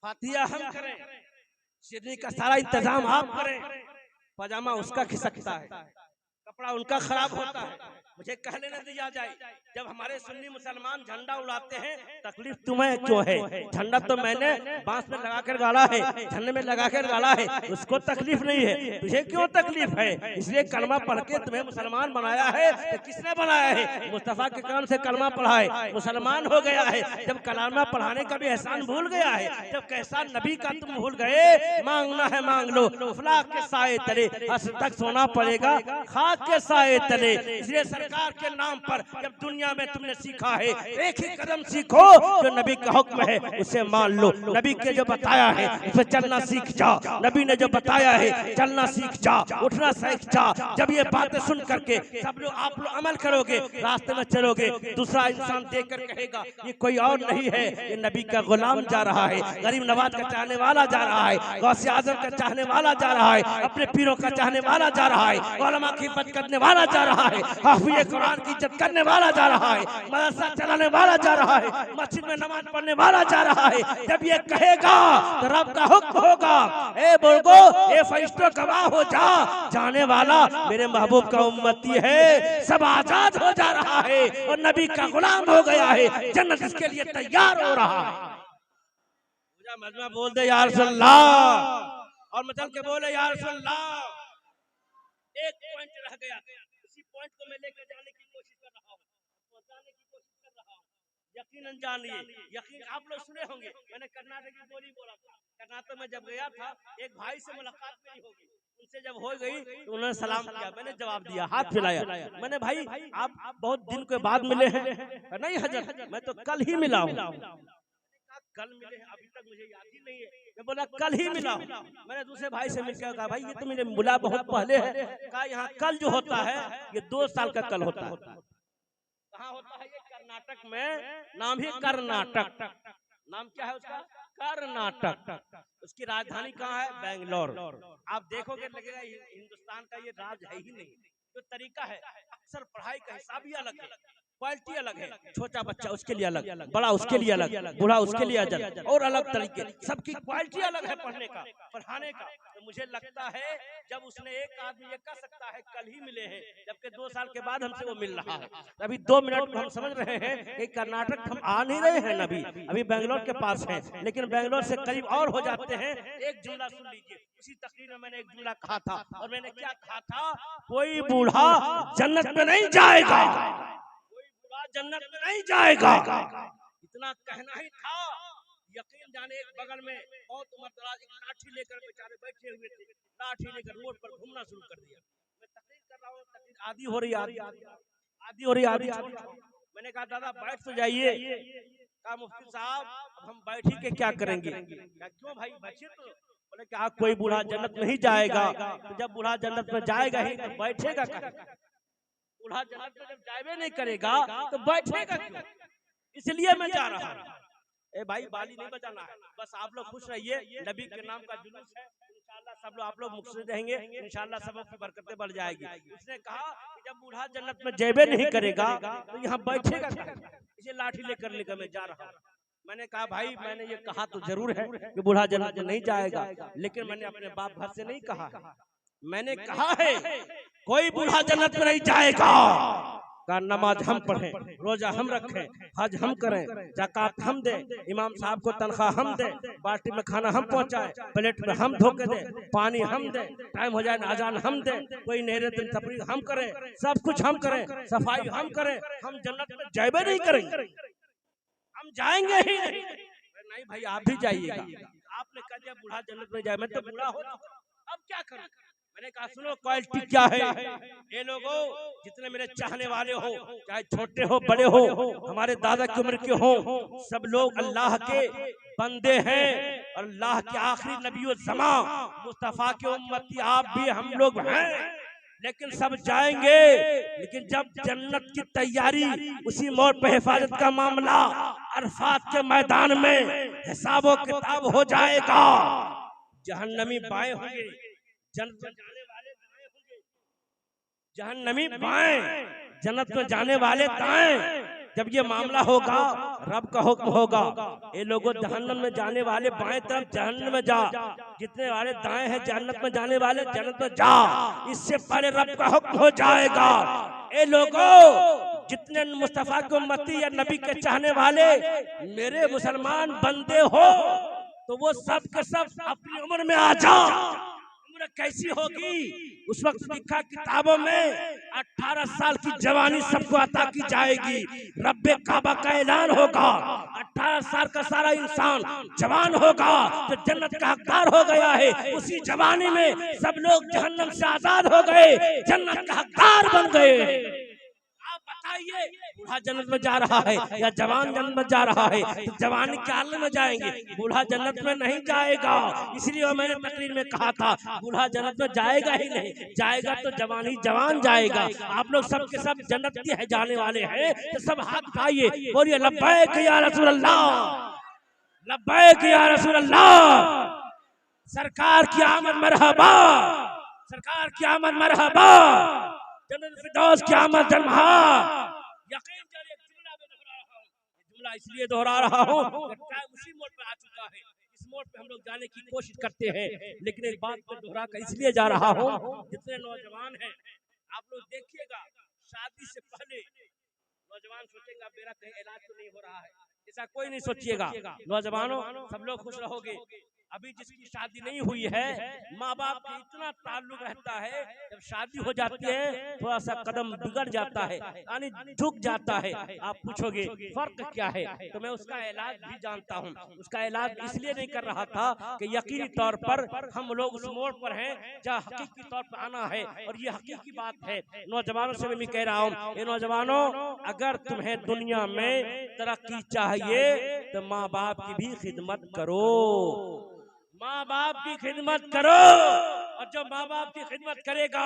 फातिहा हम करें, सिरनी का सारा इंतजाम आप करें, पजामा उसका खिसकता है, कपड़ा उनका खराब होता है, मुझे कहने न दिया जाए। जब हमारे सुन्नी मुसलमान झंडा उड़ाते हैं, तकलीफ तुम्हें क्यों है? झंडा तो मैंने बांस में लगाकर गाड़ा है, झंडे में लगाकर गाड़ा है, उसको तकलीफ नहीं है, तुझे क्यों तकलीफ है? इसलिए कलमा पढ़ के तुम्हें मुसलमान बनाया है। तो किसने बनाया है? मुस्तफा के काम से कलमा पढ़ाए मुसलमान हो गया है। जब कलमा पढ़ाने का भी एहसान भूल गया है, जब कैसा नबी का तुम भूल गए, मांगना है मांग लो, अफलाक के साए तले असर तक सोना पड़ेगा खाक के साए तले। इसलिए सरकार के नाम पर जब दुनिया में तुमने सीखा है, एक ही कदम सीखो, जो नबी का हुक्म है उसे मान लो। नबी के जो बताया है उसे चलना सीख जा, नबी ने जो बताया है चलना सीख जा, उठना सीख जा। जब ये बातें सुन करके सब लोग आप लोग अमल करोगे, रास्ते में चलोगे, दूसरा इंसान देख कर कहेगा ये कोई और नहीं है, ये नबी का गुलाम जा रहा है, गरीब नवाज का चाहने वाला जा रहा है, गौसे आजम का चाहने वाला जा रहा है, अपने पीरों का चाहने वाला जा रहा है, उलमा की इज्जत करने वाला जा रहा है, हाफिज़ कुरान की इज्जत करने वाला जा रहा है, मदरसा चलाने वाला जा रहा है, मस्जिद में नमाज पढ़ने वाला जा रहा है। जब ये कहेगा तो रब का हुक्म होगा, ए बोलो ए फरिश्तों गवाह हो जा, जाने वाला मेरे महबूब का उम्मती है, सब आजाद हो जा रहा है और नबी का गुलाम हो गया है, जन्नत इसके लिए तैयार हो रहा है। मजमा बोल दे या रसूल अल्लाह, और मतलब के बोले या रसूल अल्लाह। एक पॉइंट रह गया, इसी पॉइंट को मैं लेकर जाने की कोशिश कर रहा हूँ, पहुंचाने की कोशिश कर रहा हूँ। यकीनन जानिए, यकीन आप लोग सुने होंगे, मैंने कर्नाटक की बोली बोला था। कर्नाटक में जब गया था, एक भाई से मुलाकात मेरी हो गई, उनसे जब हो गई तो उन्होंने सलाम किया, मैंने जवाब दिया, हाथ मिलाया, मैंने भाई आप बहुत दिन के बाद मिले हैं? नहीं हजरत, मैं तो कल ही मिला हूँ। कल मिले, अभी तक मुझे याद ही नहीं है। मैं बोला कल ही मिला। मैंने दूसरे भाई से मिलकर कहा भाई ये तो मुझे मिला बहुत पहले है। कहा यहाँ कल जो होता है ये 2 साल का कल होता है। कहाँ होता है ये? कर्नाटक में। नाम ही कर्नाटक, नाम क्या है उसका? कर्नाटक। उसकी राजधानी कहाँ है? बेंगलोर। आप देखोगे लगेगा हिंदुस्तान का ये राज है ही नहीं। जो तरीका है, अक्सर पढ़ाई का हिसाब ही अलग है, क्वालिटी अलग है, छोटा बच्चा उसके लिए अलग, बड़ा उसके लिए अलग, बूढ़ा उसके लिए अलग, और अलग तरीके, सबकी क्वालिटी अलग है पढ़ने का, पढ़ाने का। तो मुझे लगता है जब उसने एक आदमी ये कह सकता है कल ही मिले हैं, जबकि 2 साल के बाद हमसे वो मिल रहा है, अभी 2 मिनट को हम समझ रहे हैं कि कर्नाटक हम आ नहीं रहे हैं नबी, अभी बेंगलोर के पास है, लेकिन बेंगलोर से करीब और हो जाते हैं। एक जुमला सुन लीजिए, इसी तकरीर में मैंने एक जुमला कहा था, और मैंने क्या कहा था? कोई बूढ़ा जन्नत में नहीं जाएगा, जन्नत में नहीं जाएगा, इतना कहना ही था। यकीन जाने एक बगल में बहुत उम्र दराज एक लाठी लेकर बेचारे बैठे हुए थे, लाठी लेकर रोड पर घूमना शुरू कर दिया। मैं तकरीर कर रहा हूँ, तकरीर आधी हो रही, आधी हो रही, आधी छोड़। मैंने कहा दादा बैठ तो जाइए। कहा मुफ्ती साहब अब हम बैठ ही के क्या करेंगे? क्यों भाई बैठिए तो। बोले कि आप कोई बूढ़ा जन्नत में ही जाएगा, तो जब बूढ़ा जन्नत में जाएगा ही तो बैठेगा कहाँ? बूढ़ा जन्नत में जब जाए नहीं करेगा तो बैठेगा क्यों? इसलिए मैं जा रहा हूँ। ए भाई बाली नहीं बजाना है, बस आप लोग खुश रहिए। नबी के नाम का जुलूस है, इंशाल्लाह सब लोग आप लोग मुक़्सिद रहेंगे, इंशाल्लाह सबों की बरकतें बढ़ जाएगी। उसने कहा कि जब बूढ़ा जन्नत में जेबे नहीं करेगा तो यहाँ बैठेगा क्या? इसे लाठी लेकर मैं जा रहा हूँ। मैंने कहा भाई मैंने ये कहा तो जरूर है कि बूढ़ा जन्नत में नहीं जाएगा, लेकिन मैंने अपने बाप घर से नहीं कहा। मैंने कहा है कोई बूढ़ा जन्नत में नहीं जाएगा। का नमाज हम पढ़ें, रोजा हम रखें, हज हम करें, ज़कात हम दें, इमाम साहब को तनख्वाह हम दें, बाल्टी में खाना हम पहुंचाएं, प्लेट में हम धोके दें, पानी हम दें, टाइम हो जाए अजान हम दें, कोई नहरे दिन तफरीक हम करें, सब कुछ हम करें, सफाई हम करें, हम जन्नत में जाएबे नहीं करेंगे, हम जाएंगे ही नहीं। नहीं भाई आप भी जाइएगा। आपने कह दिया बूढ़ा जन्नत में जाए, मैं तो बूढ़ा हो चुका, अब क्या करूं? मैंने कहा सुनो क्वालिटी क्या है। ये लोगों जितने मेरे चाहने वाले हो, चाहे छोटे हो बड़े हो, हमारे दादा की उम्र के हो, सब लोग अल्लाह के बंदे हैं और अल्लाह के आखिरी नबी ज़मा मुस्तफा के उम्मती आप भी हम लोग हैं। लेकिन सब जाएंगे, लेकिन जब जन्नत की तैयारी, उसी मोड़ पे हिफाजत का मामला, अरफात के मैदान में हिसाब किताब हो जाएगा। जहन्नमी बाएं होंगे, जन्नत में जाने वाले दाएं होंगे, जहन्नमी बाएं, जन्नत में जाने वाले दाएं। जब ये मामला होगा रब का हुक्म होगा, ये लोगों जहन्नम में जाने वाले बाएं तरफ जहन्नम में जा, जितने वाले दाएं हैं जन्नत में जाने वाले जन्नत में जा। इससे पहले रब का हुक्म हो जाएगा। ये लोगों जितने मुस्तफा के उम्मती या नबी के चाहने वाले मेरे मुसलमान बंदे हो, तो वो सब के सब अपनी उम्र में आ जा। कैसी होगी उस वक्त लिखा किताबों में 18 साल की जवानी सबको अता की जाएगी। रब्बे काबा का ऐलान होगा, 18 साल का सारा इंसान जवान होगा तो जन्नत का हकदार हो गया है। उसी जवानी में सब लोग जहन्नम से आजाद हो गए, जन्नत का हकदार बन गए। आप बताइए बूढ़ा जन्नत में जा रहा है या जवान जन्नत में जा रहा है? तो जवानी के आलम में जाएंगे, बूढ़ा जन्नत में नहीं जाएगा। इसलिए मैंने तकरीर में कहा था बूढ़ा जन्नत में जाएगा ही नहीं, जाएगा तो जवान ही जवान जाएगा। आप लोग सब के सब जन्नत के जाने वाले हैं तो सब हाथ उठाइए, बोलिए लब्बैक या रसूल अल्लाह, लब्बैक या रसूल अल्लाह। सरकार की आमद मरहबा, सरकार की आमद मरहबा, जन्नत फिरदौस की आमद जन्महा। यकीन जानिए जुमला में दोहरा रहा हूं, जुमला इसलिए दोहरा रहा हूं टाइम उसी मोड़ पे आ चुका है। इस मोड़ पे हम लोग जाने की कोशिश करते हैं, लेकिन एक बात को दोहरा कर इसलिए जा रहा हूं, जितने नौजवान हैं आप लोग देखिएगा, शादी से पहले नौजवान सोचेगा मेरा कहीं इलाज तो नहीं हो रहा है, ऐसा कोई नहीं सोचिएगा। नौजवानों सब लोग खुश रहोगे। अभी जिसकी शादी नहीं हुई है, माँ बाप का इतना ताल्लुक रहता है, जब शादी हो जाती है थोड़ा सा कदम बिगड़ जाता है, यानी झुक जाता है। आप पूछोगे फर्क क्या है, तो मैं उसका इलाज भी जानता हूँ। उसका इलाज इसलिए नहीं कर रहा था कि यकीनी तौर पर हम लोग उस मोड़ पर हैं जहाँ हकीकी तौर पर आना है, और ये हकीकी बात है। नौजवानों से मैं कह रहा हूँ, ये नौजवानों अगर तुम्हें दुनिया में तरक्की चाहिए तो माँ बाप की भी खिदमत करो, माँ बाप की खिदमत करो। और जो माँ बाप की खिदमत करेगा,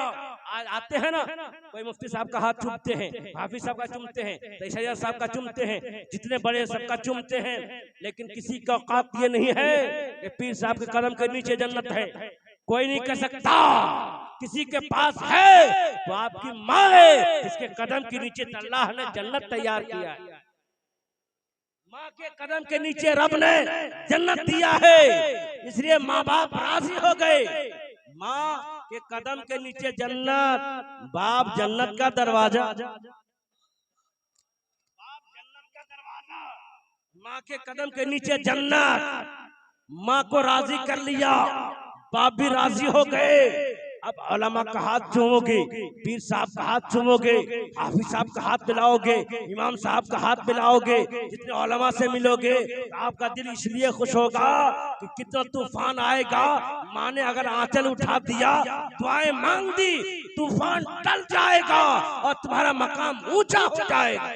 आज आते हैं ना कोई मुफ्ती साहब का हाथ चूमते हैं, हाफिज साहब का चूमते हैं, तैयब साहब का चूमते हैं, जितने बड़े सबका चूमते हैं, लेकिन किसी का औकात ये नहीं है कि पीर साहब के कदम के नीचे जन्नत है। कोई नहीं कह सकता। किसी के पास है तो आपकी माँ है, जिसके कदम के नीचे अल्लाह ने जन्नत तैयार किया है। माँ के कदम के नीचे रब ने जन्नत दिया है, इसलिए माँ बाप राजी हो गए। माँ के कदम के नीचे जन्नत, बाप जन्नत का दरवाजा, बाप जन्नत का दरवाजा, माँ के कदम के नीचे जन्नत। माँ को राजी कर लिया, बाप भी राजी हो गए। अब उलमा का हाथ चूमोगे, पीर साहब का हाथ चूमोगे, हाफिज साहब का हाथ मिलाओगे, इमाम साहब का हाथ मिलाओगे, जितने उलमा से मिलोगे तो आपका दिल इसलिए खुश होगा कि कितना तूफान आएगा। माने अगर आंचल उठा दिया, दुआएं मांग दी, तूफान टल जाएगा और तुम्हारा मकाम ऊंचा हो जाएगा,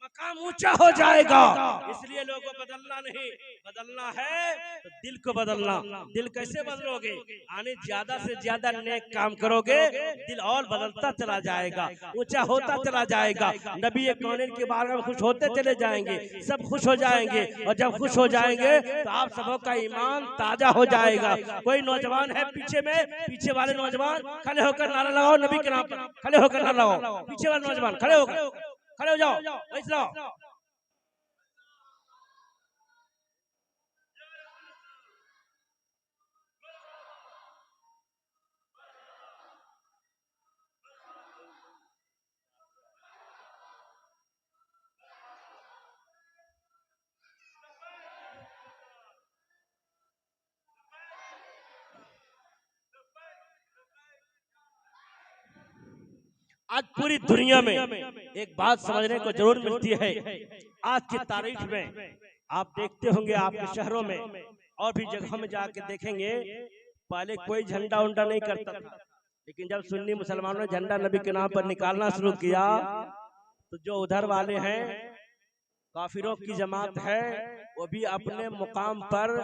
मकाम ऊंचा हो जाएगा। इसलिए लोगों को बदलना नहीं, बदलना है तो दिल को बदलना। दिल कैसे बदलोगे? आने ज्यादा से ज्यादा नेक काम करोगे, दिल और बदलता चला जाएगा, ऊंचा होता चला जाएगा। नबी कौनैन के बारे में खुश होते चले जाएंगे, सब खुश हो जाएंगे, और जब खुश हो जाएंगे तो आप सबों का ईमान ताजा हो जाएगा। कोई नौजवान है पीछे में, पीछे वाले नौजवान खड़े होकर नारा लगाओ नबी के नाम पर, खड़े होकर नारा लगाओ। पीछे वाले नौजवान खड़े होकर, खड़े हो जाओ, बैठ जाओ। आज पूरी दुनिया में एक बात समझने को जरूर मिलती है। आज की तारीख में आप देखते होंगे, आपके शहरों में और भी जगहों में जाके देखेंगे, पहले कोई झंडा उंडा नहीं करता था, लेकिन जब सुन्नी मुसलमानों ने झंडा नबी के नाम पर निकालना शुरू किया तो जो उधर वाले हैं, काफिरों की जमात है, वो भी अपने मुकाम पर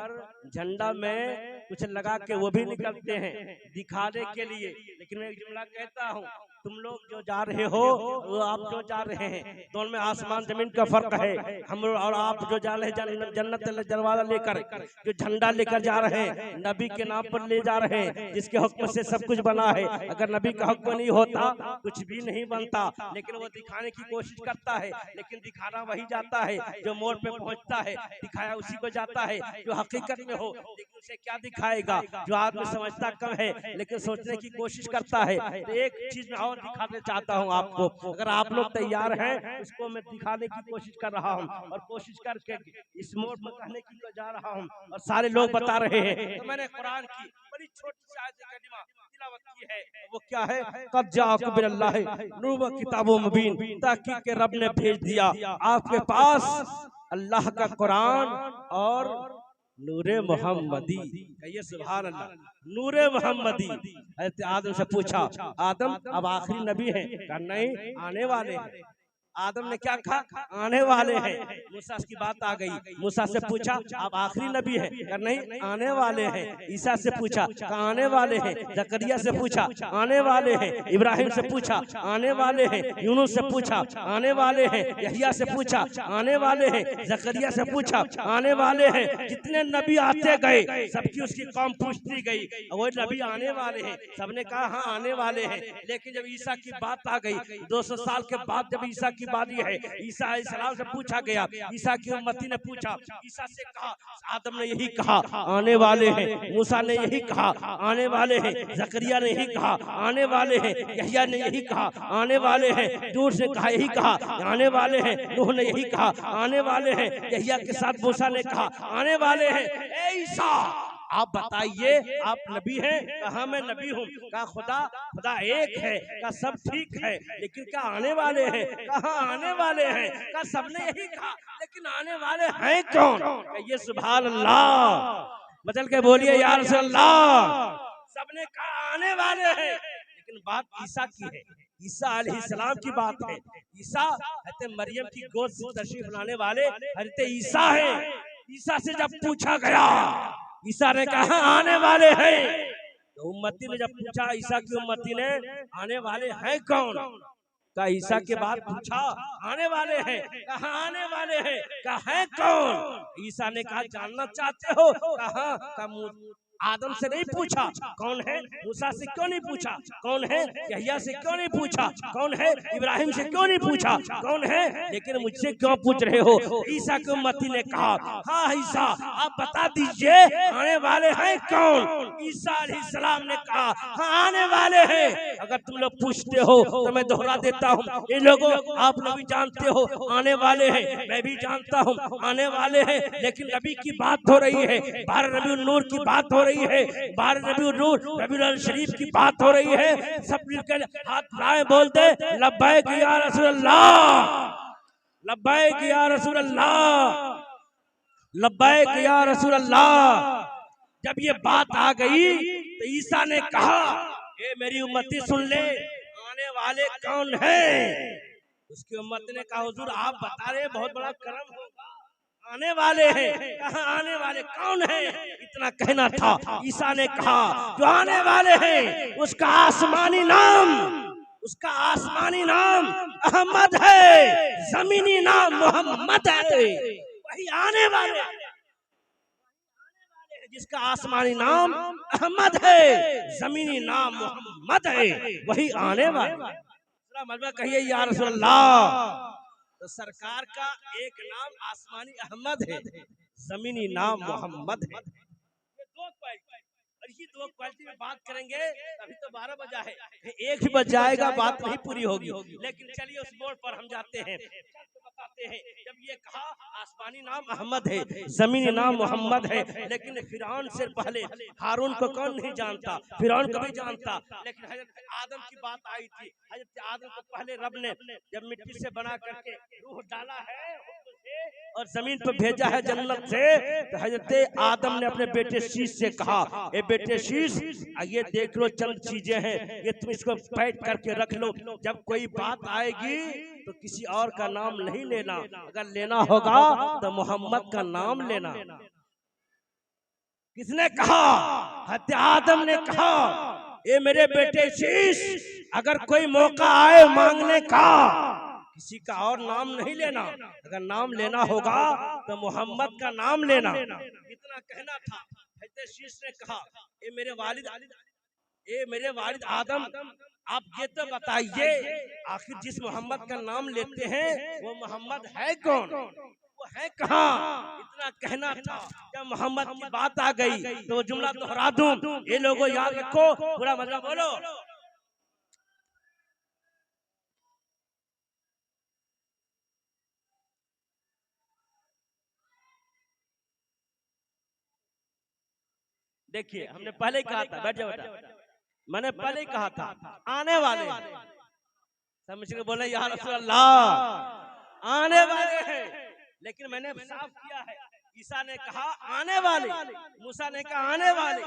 झंडा में कुछ लगा के वो भी निकलते हैं दिखाने के लिए। लेकिन मैं एक जुमला कहता हूँ, तुम लोग जो जा रहे हो, वो आप जो जा रहे हैं, दोनों में आसमान जमीन का फर्क है। हम और आप जो जा रहे हैं जन्नत दरवाजा लेकर, जो झंडा लेकर जा रहे हैं, नबी के नाम पर ले जा रहे हैं, जिसके हुक्म से सब कुछ बना है। अगर नबी का हुक्म नहीं होता कुछ भी नहीं बनता, लेकिन वो दिखाने की कोशिश करता है। लेकिन दिखाना वही जाता है जो मोड़ पे पहुंचता है, दिखाया उसी को जाता है जो हकीकत में हो। लेकिन उसे क्या दिखाएगा? जो आदमी समझता कम है लेकिन सोचने की कोशिश करता है। तो एक चीज में और दिखाने चाहता हूं आपको, अगर आप लोग तैयार हैं, इसको मैं दिखाने की कोशिश कर रहा हूं, और कोशिश करके इस मोड़ पर कहने की तो जा रहा हूं, और सारे लोग बता रहे हैं। तो मैंने कुरान की बड़ी छोटी सी आयत करीमा तिलावत की है, वो क्या है? कद जाअकुम बिल्लाहि नूर व किताबुम मुबीन, ताकि के रब ने भेज दिया आपके पास अल्लाह का कुरान और नूरे मोहम्मदी। कहिए सुभान अल्लाह, नूरे मोहम्मदी। आदम से पूछा, आदम अब आखिरी नबी हैं? कहा नहीं, आने वाले हैं। आदम ने क्या कहा? आने वाले हैं। मूसा की बात आ गई, मूसा से पूछा आप आखिरी नबी हैं? कहा नहीं, आने वाले हैं। ईसा से पूछा, कहा आने वाले हैं। जकरिया से पूछा, आने वाले हैं। इब्राहिम से पूछा, आने वाले हैं। यूनुस से पूछा, आने वाले हैं। यहिया से पूछा, आने वाले हैं। जकरिया से पूछा, आने वाले हैं। जितने नबी आते गए, सबकी उसकी कौम पूछती गई, वो नबी आने वाले हैं। सबने कहा हाँ आने वाले हैं। लेकिन जब ईसा की बात आ गई, 200 साल के बाद जब ईसा की बात है, ईसा अलैहिस्सलाम से पूछा गया, ईसा की उम्मती ने पूछा, ईसा से कहा, आदम ने यही कहा आने वाले हैं, मूसा ने यही कहा आने वाले हैं, जकरिया ने यही कहा आने वाले हैं, यहिया ने यही कहा आने वाले हैं, दूर से कहा यही कहा आने वाले हैं, नूह ने यही कहा आने वाले हैं, यहिया के साथ मूसा ने कहा आने वाले हैं। ए ईसा आप बताइए, आप नबी हैं? कहा मैं नबी हूँ। कहा खुदा एक है। कहा सब ठीक है, लेकिन क्या आने वाले हैं? कहा आने वाले हैं। कहा सबने यही कहा, लेकिन आने वाले हैं कौन? ये सुभान अल्लाह, बदल के बोलिए या रसूल अल्लाह। सबने कहा आने वाले हैं, लेकिन बात ईसा की है, ईसा अलैहिस्सलाम की बात है। ईसा हज़रत मरियम की गोद से तशरीफ लाने वाले हज़रत ईसा है। ईसा से जब पूछा गया, ईसा ने कहा आने वाले हैं। तो उम्मती ने जब पूछा, ईसा की उम्मती ने, आने वाले हैं कौन? का ईसा के बाद पूछा आने वाले हैं। कहा आने वाले हैं। कहा है कौन? ईसा ने कहा जानना चाहते हो? कहा आदम से नहीं पूछा कौन है, मूसा से क्यों नहीं पूछा कौन है, यहिया से क्यों नहीं पूछा कौन है, इब्राहिम से क्यों नहीं पूछा कौन है, लेकिन मुझसे क्यों पूछ रहे हो? ईसा की उम्मती ने कहा हाँ ईसा आप बता दीजिए आने वाले हैं कौन? ईसा अलैहिस्सलाम ने कहा हाँ आने वाले हैं। अगर तुम लोग पूछते हो तो मैं दोहरा देता हूँ, ये लोगों आप लोग भी जानते हो आने वाले हैं, मैं भी जानता हूँ आने वाले हैं, लेकिन नबी की बात हो रही है, 12 रबीउन नूर की बात हो रही रही है, 12 रबीउल शरीफ की बात हो रही है, सब मिलकर हाथ बढ़ाए बोलते लब्बैक या रसूल अल्लाह, लब्बैक या रसूल अल्लाह, लब्बैक या रसूल अल्लाह। जब ये बात आ गई तो ईसा ने कहा, ये मेरी उम्मती सुन ले, आने वाले कौन है? उसकी उम्मत ने कहा, हुजूर आप बता रहे बहुत बड़ा करम होगा, आने वाले हैं, कहाँ आने वाले कौन है? इतना कहना था। ईसा ने कहा, जो आने वाले हैं उसका आसमानी नाम अहमद है, जमीनी नाम मोहम्मद है। वही आने वाले जिसका आसमानी नाम अहमद है, जमीनी नाम मोहम्मद है, वही आने वाला। मलबा कहिए या रसूल अल्लाह। तो सरकार का एक नाम आसमानी अहमद है, जमीनी नाम मोहम्मद है। ये दो क्वालिटी, और ये दो क्वालिटी में बात करेंगे। अभी तो 12 बजा है, एक ही बज जाएगा, बात नहीं पूरी होगी। लेकिन चलिए उस मोड़ पर हम जाते हैं, बताते हैं। जब ये कहा आसमानी नाम अहमद है, जमीनी नाम मोहम्मद है, लेकिन फिरौन से पहले हारून को कौन नहीं जानता? फिरौन को भी जानता। लेकिन हजरत आदम की बात आई थी। हजरत आदम को पहले रब ने जब मिट्टी से बना करके रूह डाला है और जमीन पर भेजा है जन्नत से, तो हजरत आदम ने अपने बेटे शीश से कहा, ए बेटे शीश, ये देख लो चंद चीजें हैं, ये तुम इसको पैक करके रख लो, जब कोई बात आएगी तो किसी और का नाम नहीं लेना, अगर लेना होगा तो मोहम्मद का नाम लेना। किसने कहा? हजरत आदम ने कहा, ए मेरे बेटे शीश, अगर कोई मौका आए मांगने का, किसी का और नाम नहीं लेना, अगर नाम लेना होगा तो मोहम्मद का नाम लेना। इतना कहना था। हजरत शीश ने कहा, ए मेरे वालिद आदम, आप ये तो बताइए, आखिर जिस मोहम्मद का नाम लेते हैं वो मोहम्मद है कौन, वो है कहाँ? इतना कहना था। जब मोहम्मद की बात आ गई तो वो जुमला दोहरा दूं, ये लोगों याद रखो, पूरा मतलब बोलो। देखिए, हमने पहले ही कहा था, बैठ जाओ बेटा, मैंने पहले ही कहा था आने वाले, समझ के बोले या रसूल अल्लाह, आने वाले हैं। लेकिन मैंने साफ किया है, ईसा ने कहा आने वाले, मूसा ने कहा आने वाले,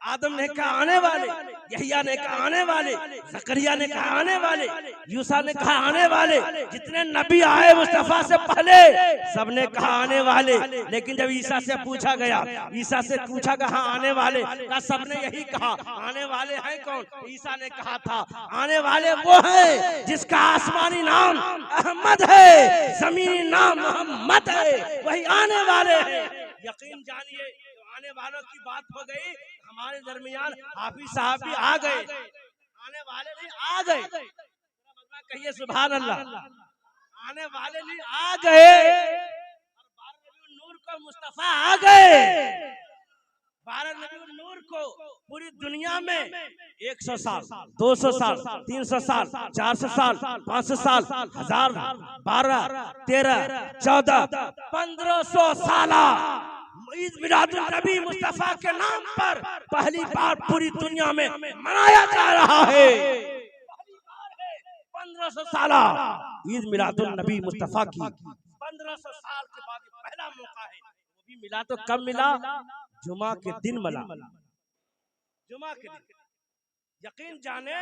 आदम ने कहा आने वाले, यहिया ने कहा आने वाले, जकरिया ने कहा आने वाले, यूसा ने कहा आने वाले। जितने नबी आए मुस्तफा से पहले सबने कहा आने वाले। लेकिन जब ईसा से पूछा गया, ईसा से पूछा गया हाँ आने वाले, का सबने यही कहा आने वाले हैं कौन? ईसा ने कहा था आने वाले वो है जिसका आसमानी नाम अहमद है, जमीनी नाम मोहम्मद है, वही आने वाले हैं। यकीन जानिए, आने वालों की बात हो गई, हमारे दरमियान हाफिज साहब भी आ गए, आने वाले नहीं आ गए, कहिए सुभान अल्लाह, आने वाले नहीं आ गए, नूर को मुस्तफा आ गए, 12 नबी नूर को पूरी दुनिया में 100 साल, 200 साल, 300 साल, 400 साल, 500 साल, 1000, 12, 13, 14, 1500 साल ईद मिलादुन नबी मुस्तफा के नाम पर पहली बार पूरी दुनिया में मनाया जा रहा है। 1500 साल ईद मिलादुन नबी मुस्तफा की 1500 साल के बाद पहला मौका है। वो भी मिला तो कब मिला? जुमा के दिन मिला, जुमा के दिन। यकीन जाने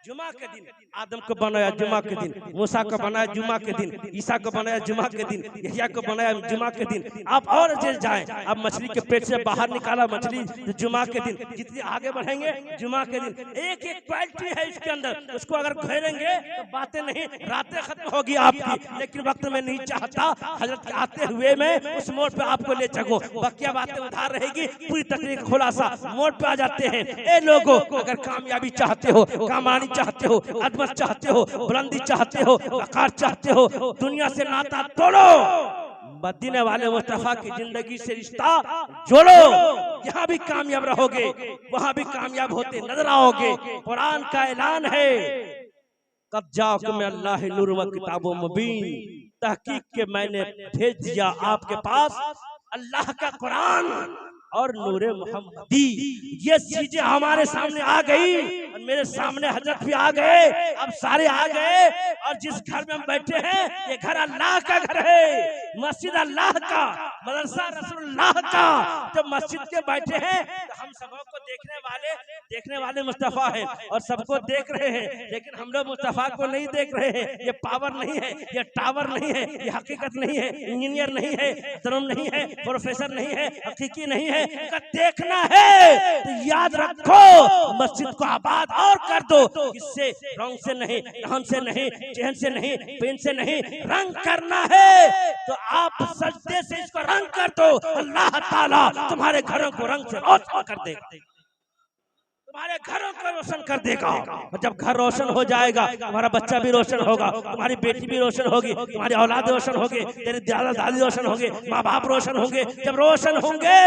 जुमा के दिन आदम को बनाया, जुमा के दिन मूसा को बनाया, जुमा के दिन ईसा को बनाया, जुमा के दिन यहिया को बनाया, जुमा के दिन। आप और जे जाएं, अब मछली के पेट से बाहर निकाला मछली तो जुमा के दिन, जितनी आगे बढ़ेंगे जुमा के दिन। एक एक क्वालिटी है इसके अंदर, उसको अगर घेरेंगे तो बातें नहीं, रातें खत्म होगी आपकी। लेकिन वक्त में नहीं चाहता हजरत के आते हुए मैं उस मोड़ पे आपको ले चलूं, बाकी बातें उधार रहेगी, पूरी तकरीर का खुलासा मोड़ पे आ जाते हैं। ए लोगों, अगर कामयाबी चाहते हो, कामयाबी चाहते हो, अदमत चाहते हो, बुलंदी चाहते हो, वकार चाहते हो, दुनिया से नाता तोड़ो, मदीने वाले मुस्तफा की जिंदगी से रिश्ता जोड़ो, यहाँ भी कामयाब रहोगे, वहाँ भी कामयाब होते नजर आओगे। कुरान का ऐलान है, कब जाओ में अल्लाह नूर व किताबो मुबीन, तहकीक के मैंने भेज दिया आपके पास अल्लाह का कुरान और नूरे मोहम्मदी, ये चीजें हमारे सामने आ गई और मेरे सामने हजरत भी आ गए, अब सारे आ गए। और जिस घर में हम बैठे हैं ये घर अल्लाह का घर है, मस्जिद अल्लाह का, मदरसा रसूलुल्लाह का। जब मस्जिद के बैठे हैं तो हम सबों को देखने वाले मुस्तफा है और सबको देख रहे हैं, लेकिन हम लोग मुस्तफा को नहीं देख रहे हैं। ये पावर नहीं है, ये टावर नहीं है, ये हकीकत नहीं है, इंजीनियर नहीं है, धर्म नहीं है, प्रोफेसर नहीं है, हकीकी नहीं है। देखना है तो याद रखो, मस्जिद को आबाद और कर दो। इससे रंग से नहीं, रहन से नहीं, चहन से नहीं, पेन से नहीं, रंग करना है तो आप सजदे से इसको रंग कर दो। अल्लाह ताला तुम्हारे घरों को रंग से रोशन कर देगा, तुम्हारे घरों को रोशन कर देगा। और जब घर रोशन हो जाएगा तुम्हारा बच्चा भी रोशन होगा, तुम्हारी बेटी भी रोशन होगी, तुम्हारी औलाद रोशन होगी, तेरे दादा दादी रोशन होंगे, माँ बाप रोशन होंगे। जब रोशन होंगे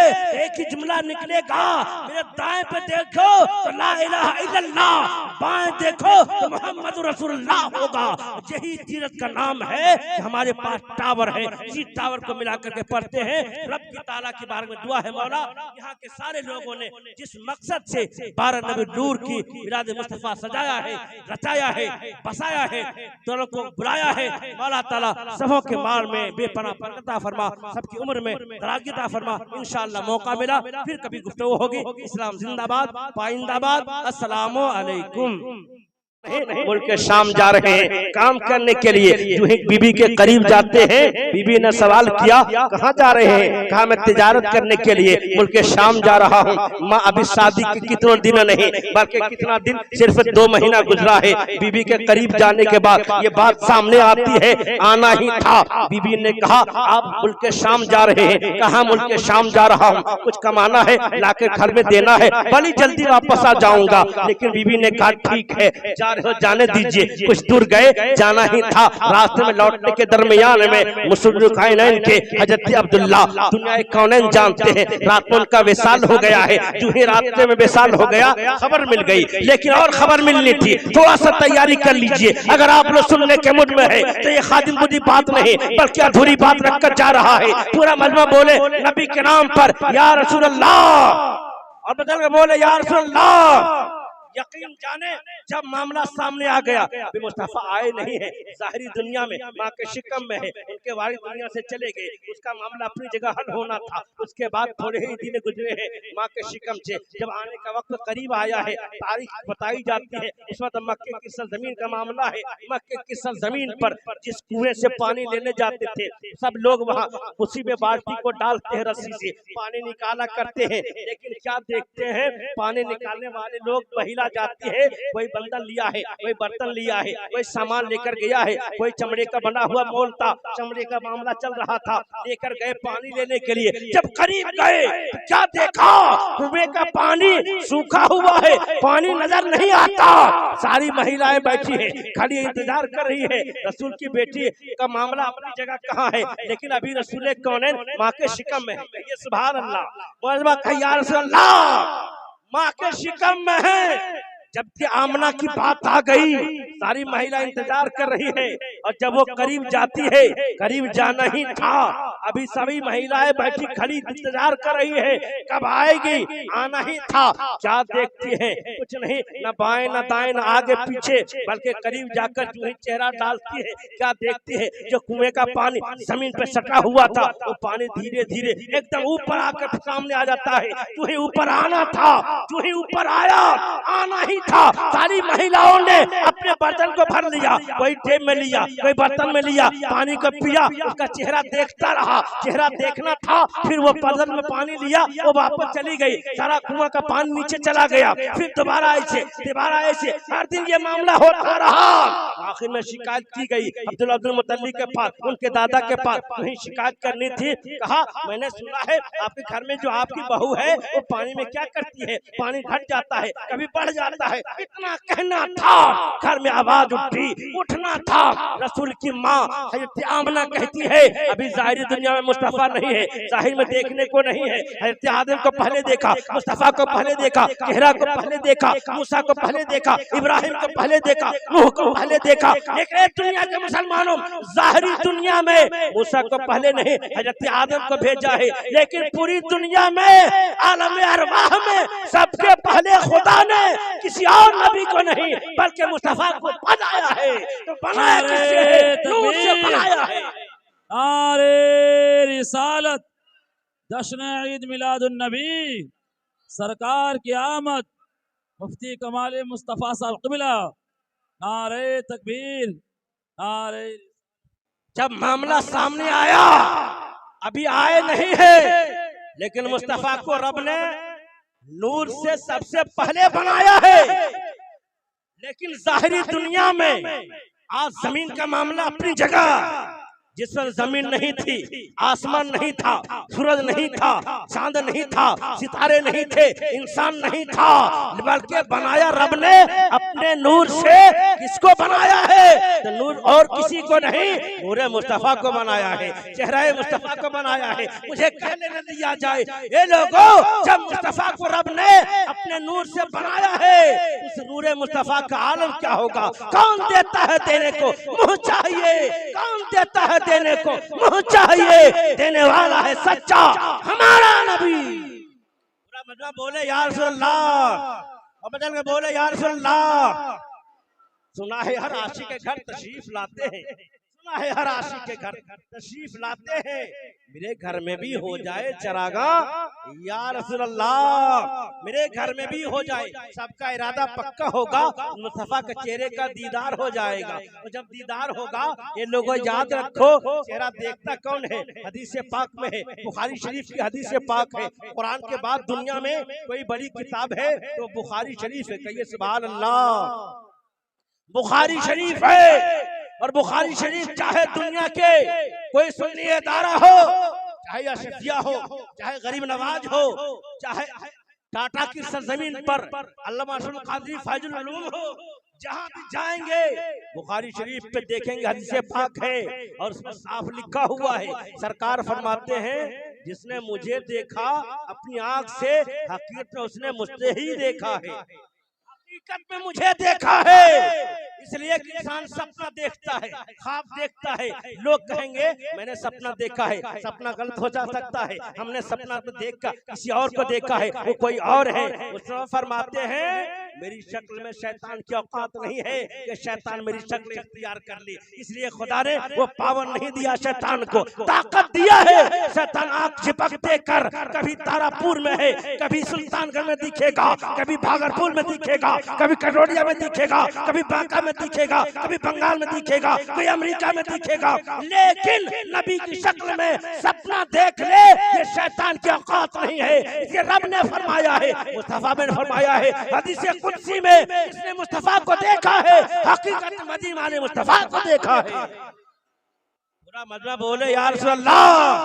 एक ही जुमला निकलेगा, मेरे दाएं पे देखो तो ला इलाहा इल्लल्लाह, बाएं देखो तो मोहम्मद रसूलुल्लाह होगा। यही तीरथ का नाम है। हमारे पास टावर है, इसी टावर को मिला करके पढ़ते हैं। रब की ताला की बारे में दुआ है, मौला यहाँ के सारे लोगों ने जिस मकसद से नबी नूर की मिलाद मुस्तफा सजाया है, रचाया है, बसाया है, दोनों को बुलाया है, मौला ताला सबों के माल में बेपनाह बरकत फरमा, सबकी उम्र में दराज़ी अता फरमा। इंशाअल्लाह मौका मिला फिर कभी गुफ्तगू होगी। इस्लाम जिंदाबाद, पाइंदाबाद। अस्सलामु अलैकुम। मुल्क के शाम जा रहे हैं काम करने के लिए, जो ही बीबी के करीब जाते हैं, बीबी ने सवाल किया कहाँ जा रहे हैं? कहा मैं तिजारत करने के लिए मुल्क के शाम जा रहा हूँ। माँ अभी शादी के कितने दिन नहीं बल्कि कितना दिन, सिर्फ 2 महीना गुजरा है। बीबी के करीब जाने के बाद ये बात सामने आती है, आना ही था। बीबी ने कहा आप मुल्क के शाम जा रहे हैं? कहा मुल्क के शाम जा रहा हूँ, कुछ कमाना है लाके घर में देना है, बड़ी जल्दी वापस आ जाऊंगा। लेकिन बीबी ने कहा ठीक है जाने दीजिए। कुछ दूर गए, जाना ही था। रास्ते में लौटने के दरमियान में मुसल्लुल कायनात के हजरत अब्दुल्ला, दुनिया कौनैन जानते हैं, रात में उनका विसाल हो गया है। जो ही रास्ते में विसाल हो गया खबर मिल गई, लेकिन और खबर मिलनी थी, थोड़ा सा तैयारी कर लीजिए। अगर आप लोग सुनने के मुझ में है तो ये खादिम बुद्धि बात नहीं बल्कि अधूरी बात रखकर जा रहा है। पूरा मजमा बोले नबी के नाम पर या रसूल अल्लाह, और बदल के बोले या रसूल अल्लाह। यकीन जाने जब मामला सामने आ गया, मुस्तफा आए नहीं है, जाहिरी दुनिया में माँ के शिकम में है, उनके वारिस दुनिया से चले गए, उसका मामला अपनी जगह हल होना था। उसके बाद थोड़े ही दिन गुजरे हैं माँ के शिकम से। जब आने का वक्त करीब आया है, तारीख बताई जाती है, इस वक्त मक्के की सरजमीन का मामला है। मक्के की सरजमीन पर जिस कुएं से पानी लेने जाते थे सब लोग वहाँ उसी में बाल्टी को डालते हैं, रस्सी से पानी निकाला करते हैं। लेकिन क्या देखते हैं, पानी निकालने वाले लोग महिला जाती है, कोई बंदन लिया है, कोई बर्तन लिया है, कोई सामान लेकर गया है, कोई चमड़े का बना हुआ मोल था, चमड़े का मामला चल रहा था, लेकर गए पानी लेने के लिए। जब करीब गए तो क्या देखा, कुएं का पानी सूखा हुआ है, पानी नजर नहीं आता। सारी महिलाएं बैठी है, खड़ी इंतजार कर रही है। रसूल की बेटी का मामला अपनी जगह कहाँ है, लेकिन अभी रसूल कौनैन माँ के शिकम में है। ये सुभान अल्लाह, या रसूल अल्लाह माँ के शिकम में है। जबकि आमना की बात आ गई, सारी महिला इंतजार कर रही है, और जब वो करीब जाती है, करीब जाना ही था, अभी सभी महिलाएं बैठी खड़ी इंतजार कर रही है, कब आएगी, आना ही था। क्या देखती है, कुछ नहीं, न बाएं न दाएं न आगे पीछे, बल्कि करीब जाकर जो ही चेहरा डालती है, क्या देखती है, जो कुएं का पानी जमीन पे सटा हुआ था वो पानी धीरे धीरे एकदम ऊपर आकर सामने आ जाता है। जो ही ऊपर आना था, जो ही ऊपर आया, आना ही था। सारी महिलाओं ने अपने बर्तन को भर लिया, कोई टेप में लिया, कोई बर्तन में लिया, पानी को पिया, उसका चेहरा देखता रहा। चेहरा देखना था, फिर वो बर्तन में पानी लिया, वो वापस चली गई, सारा कुआं का पानी नीचे चला गया। फिर दोबारा ऐसे हर दिन ये मामला होता रहा। आखिर में शिकायत की गई अब्दुल मुतल्लिब के पास, उनके दादा के पास। वही शिकायत करनी थी। कहा मैंने सुना है आपके घर में जो आपकी बहू है वो पानी में क्या करती है, पानी घट जाता है, कभी बढ़ जाता लगता है इतना कहना था, घर में आवाज उठी, उठना था। रसूल की माँ हजरत आमना कहती है अभी जाहिरी दुनिया में मुस्तफा नहीं है, जाहिर में देखने को नहीं है। हजरत आदम को पहले देखा, मुस्तफा को पहले देखा, चेहरा को पहले देखा, मूसा को पहले देखा, इब्राहिम को पहले देखा, नूह को पहले देखा। लेकिन दुनिया के मुसलमानों जाहिरी दुनिया में मूसा को पहले नहीं, हजरत आदम को भेजा है। लेकिन पूरी दुनिया में आलम अरवाह में सबके पहले खुदा ने किसी और नबी को नहीं बल्कि मुस्तफा को बनाया है। तो बनाया किससे है? नूर से बनाया है। नारे रिसालत, जश्न ईद मिलादुन नबी, सरकार की आमद, मुफ्ती कमाल मुस्तफा साहब क़िबला, नारे तकबीर, नारे। जब मामला सामने आया, अभी आए नहीं है, लेकिन मुस्तफा को रब ने नूर से सबसे पहले बनाया है। लेकिन जाहिरी दुनिया में आज जमीन का मामला अपनी जगह, जिसमें जमीन नहीं थी, आसमान नहीं था, सूरज नहीं था, चांद नहीं था, सितारे नहीं थे, इंसान नहीं था, बल्कि बनाया रब ने अपने नूर से। किसको बनाया है? तो नूर और किसी को नहीं, नूरे मुस्तफा को बनाया है, चेहरा मुस्तफा को बनाया है। मुझे कहने न दिया जाए ये लोगों, जब मुस्तफा को रब ने अपने नूर से बनाया है, उस नूरे मुस्तफा का आलम क्या होगा? कौन देता है देने को? मुँह चाहिए। कौन देता है देने को? मुँह चाहिए। देने वाला है सच्चा हमारा नबी। पूरा मतलब बोले या रसूल अल्लाह, और बदल के बोले या रसूल अल्लाह। सुना है हर आशिक के घर तशरीफ लाते हैं, सुना है हर आशिक के घर तशरीफ लाते हैं। मेरे घर में भी हो जाए चरागा या रसूल अल्लाह, मेरे घर में भी हो जाए। सबका इरादा पक्का होगा, मुस्तफा के चेहरे का दीदार हो जाएगा। और जब दीदार होगा, ये लोगों याद रखो, चेहरा देखता कौन है? हदीस पाक में है, बुखारी शरीफ की हदीस पाक है। कुरान के बाद दुनिया में कोई बड़ी किताब है तो बुखारी शरीफ है। कहिए सुभान अल्लाह। बुखारी शरीफ है, और बुखारी शरीफ चाहे दुनिया के कोई सुन्नी इदारा हो, चाहे अशफिया हो, चाहे गरीब नवाज हो, चाहे टाटा की सरजमीन पर अल्लामा अशरफ कादरी फायजुल उलूम हो, जहाँ भी जाएंगे बुखारी शरीफ पे देखेंगे हदीस पाक है, और उसमें साफ लिखा हुआ है। सरकार फरमाते हैं जिसने मुझे देखा अपनी आंख से, हकीकत में उसने मुझसे ही देखा है। हकीकत में मुझे देखा है। इसलिए कि इंसान सपना देखता है, ख्वाब देखता है। लोग कहेंगे मैंने सपना देखा है, सपना गलत हो जा सकता है। हमने सपना तो देखा किसी और को देखा है, वो कोई और है। उसमें फरमाते हैं मेरी शक्ल में शैतान की औकात नहीं है कि शैतान मेरी शक्ल इख्तियार कर ले। इसलिए खुदा ने वो पावर नहीं दिया शैतान को, ताकत दिया है। शैतान आंख झपकते कर कभी तारापुर में है, कभी सुल्तानगंज में दिखेगा, कभी भागलपुर में दिखेगा, कभी कटोरिया में दिखेगा, कभी बांका में दिखेगा, कभी बंगाल में दिखेगा, कोई अमेरिका में दिखेगा। लेकिन नबी की शक्ल में सपना देख ले, ये शैतान की औकात नहीं है। इसलिए रब ने फरमाया है, मुस्तफा ने फरमाया है हदीस कुदसी में, इसने मुस्तफा को देखा है, हकीकत मदीना ने मुस्तफा को देखा है। पूरा मतलब बोले या रसूल अल्लाह,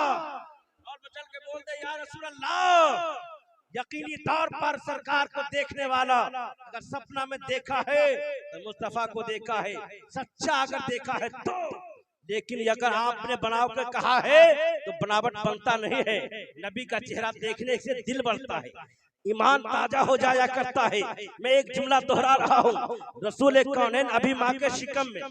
और बचल के बोलते या रसूल अल्लाह। यकीनी तौर पर सरकार को देखने वाला अगर सपना में देखा है तो मुस्तफा को देखा है, सच्चा अगर देखा है तो। लेकिन अगर आपने बनाव कर कहा है तो बनावट बनता नहीं है। नबी का चेहरा देखने से दिल बढ़ता है, ईमान ताजा हो जाया करता है। मैं एक जुमला दोहरा रहा हूँ, रसूल कौनैन अभी माँ के शिकम में,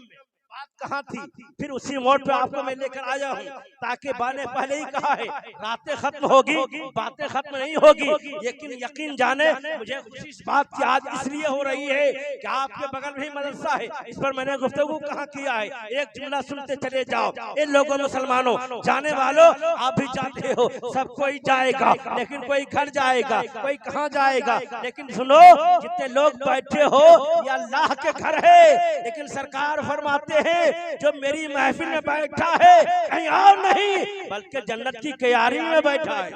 बात कहाँ थी, फिर उसी मोड़ पे आपको मैं लेकर आया हूँ, ताकि बाने पहले ही कहा है रातें खत्म होगी, बातें खत्म नहीं होगी। लेकिन यकीन जाने मुझे खुशी इस बात की आज इसलिए हो रही है कि आपके बगल में ही मदरसा है, इस पर मैंने गुफ्तगू कहाँ किया है। एक जुमला सुनते चले जाओ। इन लोगों मुसलमानों, जाने वालों आप भी जानते हो, सब कोई जाएगा, लेकिन कोई घर जाएगा, कोई कहाँ जाएगा। लेकिन सुनो, जितने लोग बैठे हो ये अल्लाह के घर है। लेकिन सरकार फरमाते हैं जो मेरी महफिल में बैठा है कहीं और नहीं बल्कि जन्नत की क्यारी में बैठा है,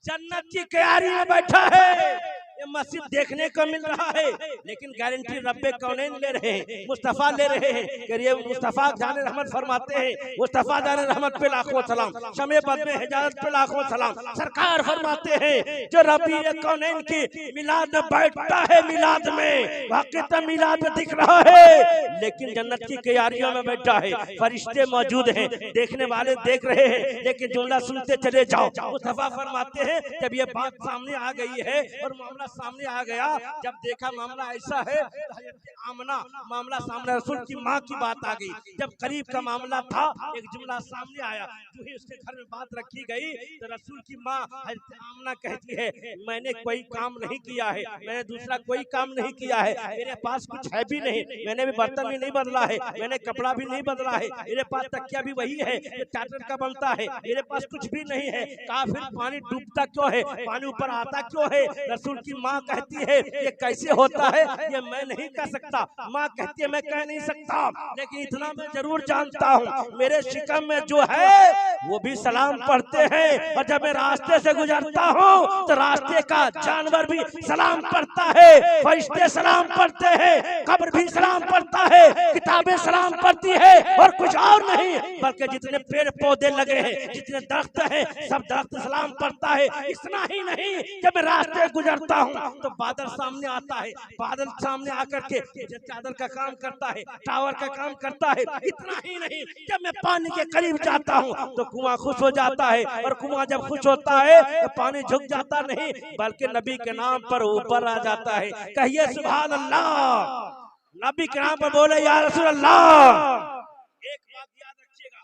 जन्नत की क्यारी में बैठा है। ये ये मस्जिद देखने को मिल रहा है, लेकिन गारंटी रब्बे कौनैन ले रहे हैं, मुस्तफा ले रहे हैं कि ये मुस्तफा जाने रहमत फरमाते हैं, मुस्तफा जाने रहमत पे लाखों सलाम, शमे बद में हिजारत पे लाखों सलाम। सरकार फरमाते हैं जो रबी कौनैन की मिलाद में बैठता है, मिलाद में वाक़ई मिलाद में दिख रहा है, लेकिन जन्नत की क्यारियों में बैठा है, फरिश्ते मौजूद हैं, देखने वाले देख रहे हैं, लेकिन जुमला सुनते चले जाओ। मुस्तफा फरमाते हैं जब ये बात सामने आ गई है और मामला सामने आ गया, जब देखा मामला ऐसा है, हज़रत आमना मामला सामने, रसूल की माँ की बात आ गई। जब करीब का मामला था, एक जुमला सामने आया, जो ही उसके घर में बात रखी गई तो रसूल की माँ हज़रत आमना कहती है मैंने कोई काम नहीं किया है, मैंने दूसरा कोई काम नहीं किया है, मेरे पास कुछ है भी नहीं, मैंने भी बर्तन भी नहीं बदला है, मैंने कपड़ा भी नहीं बदला है, मेरे पास तकिया भी वही है जो टाटर का बनता है, मेरे पास कुछ भी नहीं है। कहा फिर पानी डूबता क्यों है, पानी ऊपर आता क्यों है? रसूल की माँ कहती है ये कैसे होता है, ये मैं नहीं कह सकता। माँ कहती है मैं कह नहीं सकता, लेकिन इतना मैं जरूर जानता हूँ मेरे शिकम में जो है वो भी सलाम पढ़ते हैं, और जब मैं रास्ते से गुजरता हूँ तो रास्ते का जानवर भी सलाम पढ़ता है, फरिश्ते सलाम पढ़ते हैं, कब्र भी सलाम पढ़ता है, किताबें सलाम पढ़ती है, और कुछ और नहीं बल्कि जितने पेड़ पौधे लगे हैं, जितने दरख्त हैं, सब दरख्त सलाम पढ़ता है। इतना ही नहीं, जब मैं रास्ते गुजरता हूँ तो बादल सामने आता है, बादल सामने आकर के चादर का काम करता है, टावर का काम करता है। इतना ही नहीं, जब मैं पानी के करीब जाता हूँ तो कुआं खुश हो जाता है, और कुआं जब खुश होता है तो पानी झुक जाता नहीं बल्कि नबी के नाम पर ऊपर आ जाता है। कहिए सुभान अल्लाह, नबी के नाम पर बोले या रसूल अल्लाह। एक बात याद रखिएगा,